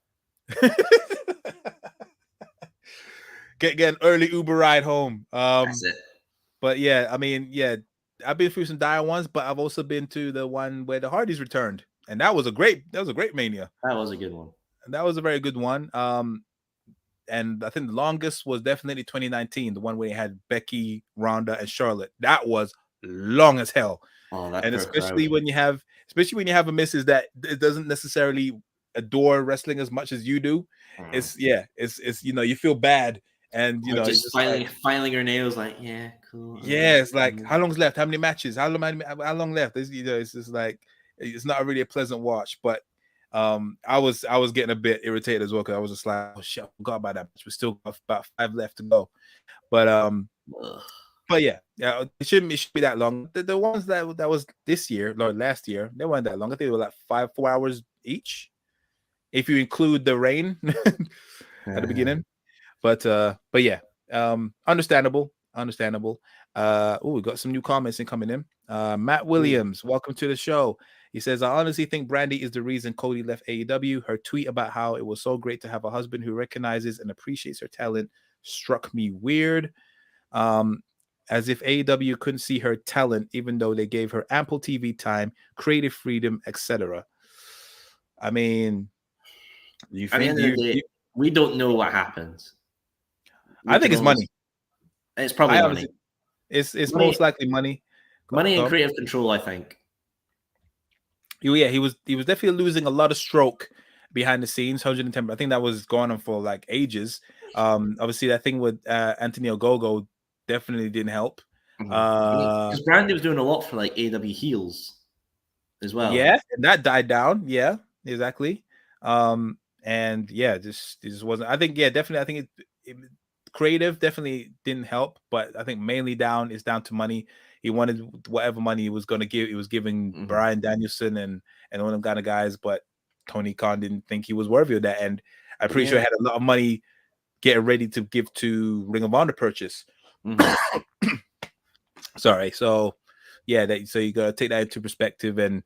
Get an early Uber ride home. That's it. But yeah, I mean, yeah, I've been through some dire ones, but I've also been to the one where the Hardys returned, and that was a great Mania. That was a good one. And that was a very good one. And I think the longest was definitely 2019, the one where they had Becky, Ronda, and Charlotte. That was long as hell. Oh, and especially when you have a missus that it doesn't necessarily adore wrestling as much as you do. It's you feel bad. And just filing her nails, like, yeah, cool. Yeah, it's like, how long's left? How many matches? How long left? It's just like, it's not really a pleasant watch. But I was getting a bit irritated as well, because I was just like, oh shit, I forgot about that match. We still got about 5 left to go. But yeah, it shouldn't be that long. The ones that was this year or last year, they weren't that long. I think they were like 4 hours each, if you include the rain at the beginning. But yeah, understandable. We got some new comments coming in. Matt Williams, welcome to the show. He says, I honestly think Brandy is the reason Cody left AEW. Her tweet about how it was so great to have a husband who recognizes and appreciates her talent struck me weird. As if AEW couldn't see her talent, even though they gave her ample TV time, creative freedom, etc. I mean, we don't know what happens. I think it's money. It's probably money. It's money, most likely money. Money and creative control, I think. Yeah, he was definitely losing a lot of stroke behind the scenes. 110. I think that was going on for like ages. Obviously, that thing with Anthony Ogogo definitely didn't help. Because Brandy was doing a lot for like AEW heels as well. Yeah, and that died down. Yeah, exactly. And yeah, this wasn't. I think definitely. I think it creative definitely didn't help, but I think mainly down to money. He wanted whatever money he was going to give. He was giving Bryan Danielson and one of them kind of guys, but Tony Khan didn't think he was worthy of that. And I'm pretty sure he had a lot of money getting ready to give to Ring of Honor purchase. Sorry. So yeah, so you got to take that into perspective. And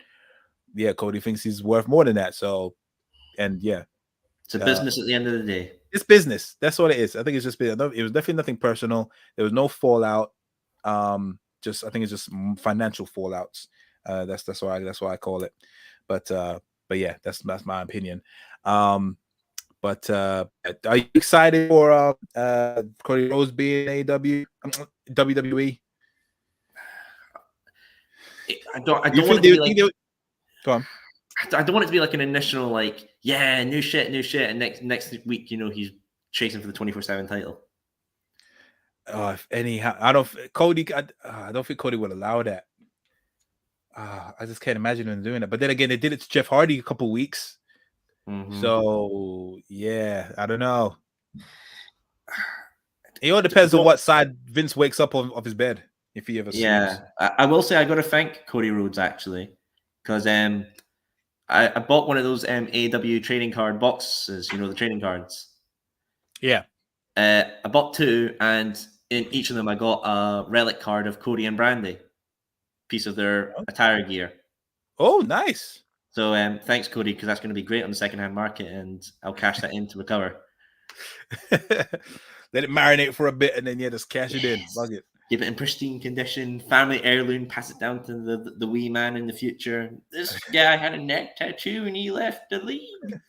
yeah, Cody thinks he's worth more than that. So, and yeah. It's a business at the end of the day. It's business. That's what it is. I think it's just it was definitely nothing personal. There was no fallout. Just I think it's just financial fallouts. That's why I call it. But yeah, that's my opinion. But are you excited for Cody Rhodes being AEW WWE? I don't want it to be like. Go on. I don't want it to be like an initial like, yeah, new shit, and next week, he's chasing for the 24/7 title. If anyhow, I don't think Cody would allow that. I just can't imagine him doing it. But then again, they did it to Jeff Hardy a couple weeks. Mm-hmm. So yeah, I don't know. It all depends on what side Vince wakes up of his bed, if he ever sleeps. Yeah, I will say I got to thank Cody Rhodes actually, because I bought one of those AEW trading card boxes, the trading cards. Yeah. I bought 2, and in each of them I got a relic card of Cody and Brandy, piece of their attire gear. Oh, nice. So thanks, Cody, because that's going to be great on the secondhand market, and I'll cash that in to recover. Let it marinate for a bit, and then just cash it in. Bug it. Give it in pristine condition, family heirloom, pass it down to the wee man in the future. This guy had a neck tattoo and he left the league.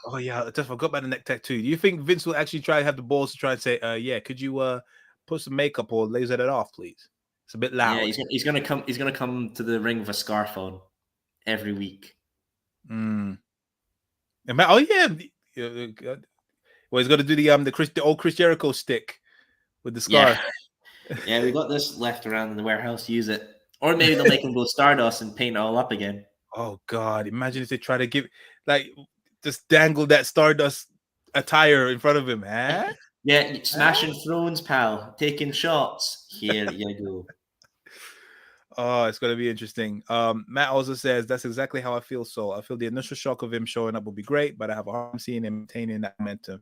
Oh yeah, I just forgot about the neck tattoo. Do you think Vince will actually try to have the balls to try and say, yeah, could you put some makeup or laser that off, please? It's a bit loud. Yeah, he's gonna come to the ring with a scarf on every week. Oh yeah. Well, he's gonna do the old Chris Jericho stick with the scarf. Yeah, we got this left around in the warehouse. Use it, or maybe they'll make him go Stardust and paint it all up again. Oh God! Imagine if they try to just dangle that Stardust attire in front of him, huh? Yeah, smashing thrones, pal. Taking shots. Here you go. Oh, it's going to be interesting. Matt also says that's exactly how I feel. So I feel the initial shock of him showing up will be great, but I have a hard time seeing him maintaining that momentum.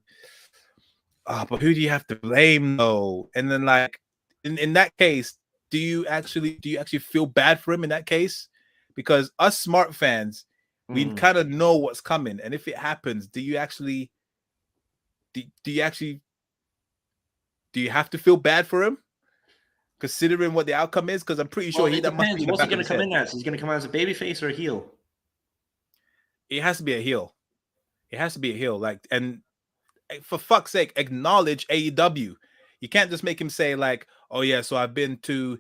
But who do you have to blame though? And then in that case, do you actually feel bad for him in that case? Because us smart fans, we kind of know what's coming, and if it happens, do you have to feel bad for him, considering what the outcome is? Because I'm pretty sure that must be. What's he going to come in as? He's going to come out as a babyface or a heel? It has to be a heel. It has to be a heel. And for fuck's sake, acknowledge AEW. You can't just make him say oh yeah, so I've been to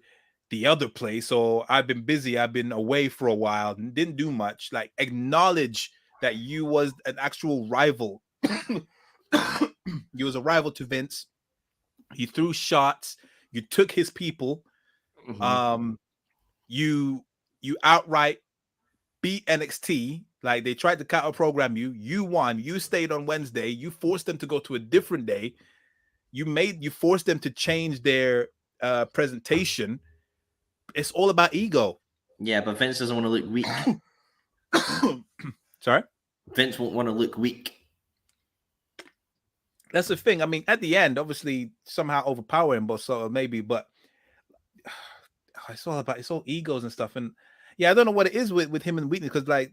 the other place, or I've been busy, I've been away for a while and didn't do much. Acknowledge that you was an actual rival. You was a rival to Vince. You threw shots. You took his people. Mm-hmm. You outright beat NXT. They tried to counter program you. You won. You stayed on Wednesday. You forced them to go to a different day. You forced them to change their presentation. It's all about ego. Yeah, but Vince doesn't want to look weak. Sorry? Vince won't want to look weak. That's the thing. I mean, at the end, obviously, somehow overpower him, but it's all egos and stuff. And yeah, I don't know what it is with him and weakness, because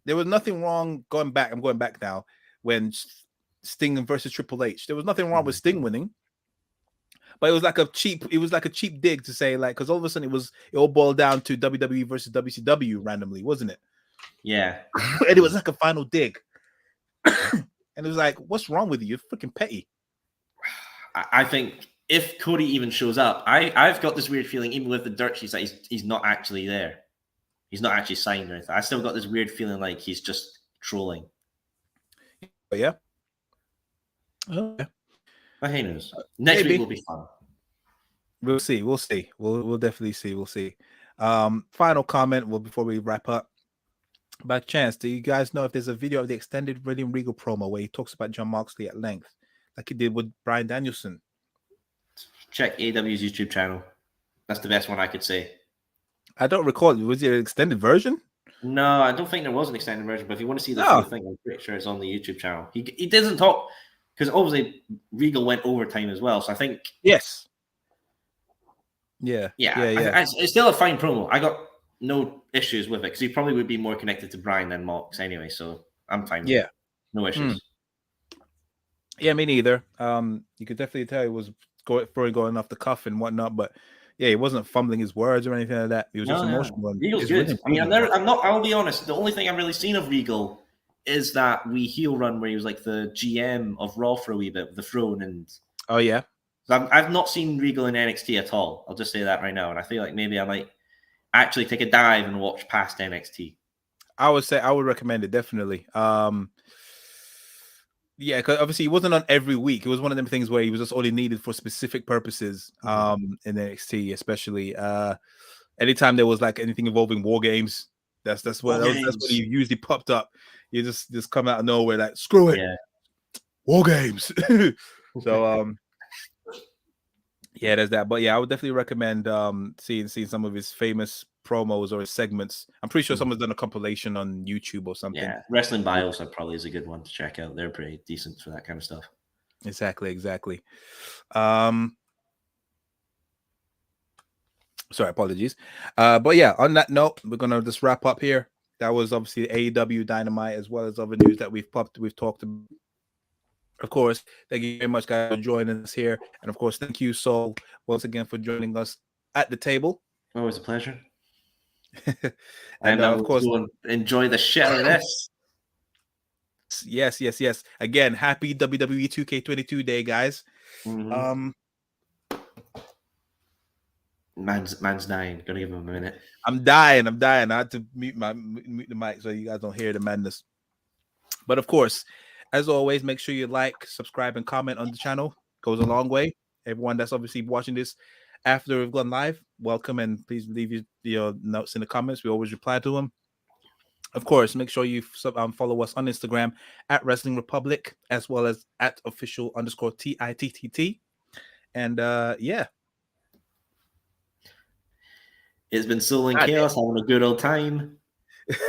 there was nothing wrong I'm going back now, when Sting versus Triple H. There was nothing wrong with Sting winning. But it was like a cheap dig to say, because all of a sudden it all boiled down to WWE versus WCW randomly, wasn't it? Yeah. And it was like a final dig. And it was like, what's wrong with you? You're freaking petty. I think if Cody even shows up, I've got this weird feeling, even with the dirt sheets, that he's not actually there. He's not actually signed or anything. I still got this weird feeling like he's just trolling. Yeah. Okay. But who knows? Next week will be fun. We'll see. We'll definitely see. We'll see. Final comment before we wrap up. By chance, do you guys know if there's a video of the extended William Regal promo where he talks about Jon Moxley at length, like he did with Bryan Danielson? Check AEW's YouTube channel. That's the best one I could say. I don't recall. Was it an extended version? No, I don't think there was an extended version. But if you want to see the full thing, I'm pretty sure it's on the YouTube channel. He doesn't talk, because obviously Regal went overtime as well. So I think yes. Yeah. It's still a fine promo. I got no issues with it, because he probably would be more connected to Bryan than Mox anyway. So I'm fine with it. No issues. Yeah, me neither. You could definitely tell he was going off the cuff and whatnot, but yeah, he wasn't fumbling his words or anything like that. He was just emotional. And Regal's his good. ring I mean, improvement I'm not. I'll be honest. The only thing I've really seen of Regal is that wee heel run where he was like the GM of Raw for a wee bit with the throne, and oh yeah, I've not seen Regal in NXT at all. I'll just say that right now, and I feel like maybe I might actually take a dive and watch past NXT. I would say I would recommend it definitely. Yeah, because obviously he wasn't on every week. It was one of them things where he was just only needed for specific purposes. In NXT, especially anytime there was like anything involving war games, that's what he usually popped up. You just come out of nowhere like screw it, war games. So yeah, there's that. But yeah, I would definitely recommend seeing some of his famous promos or his segments. I'm pretty sure someone's done a compilation on YouTube or something. Yeah, Wrestling Bios probably is a good one to check out. They're pretty decent for that kind of stuff. Exactly. Sorry, apologies. But yeah, on that note, we're gonna just wrap up here. That was obviously AEW Dynamite as well as other news that we've talked about. Of course, thank you very much, guys, for joining us here. And of course, thank you, Saul, once again for joining us at the table. Always a pleasure. And of course, enjoy the shit out of this. Yes. Again, happy WWE 2K22 day, guys. Man's dying. Gonna give him a minute. I'm dying. I had to mute the mic so you guys don't hear the madness. But of course, as always, make sure you like, subscribe, and comment on the channel. Goes a long way. Everyone that's obviously watching this after we've gone live, welcome, and please leave your notes in the comments. We always reply to them. Of course, make sure you follow us on Instagram at Wrestling Republic, as well as at official_TITTT. And yeah. It's been Soul and Chaos, having a good old time.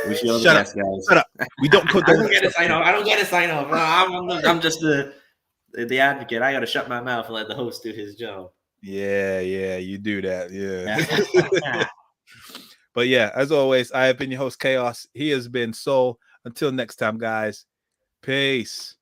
Wish you all the Shut best, up. guys. Shut up. We don't put those. I don't get a sign off. I'm just the advocate. I got to shut my mouth and let the host do his job. Yeah, you do that. Yeah. But yeah, as always, I have been your host, Chaos. He has been Soul. Until next time, guys. Peace.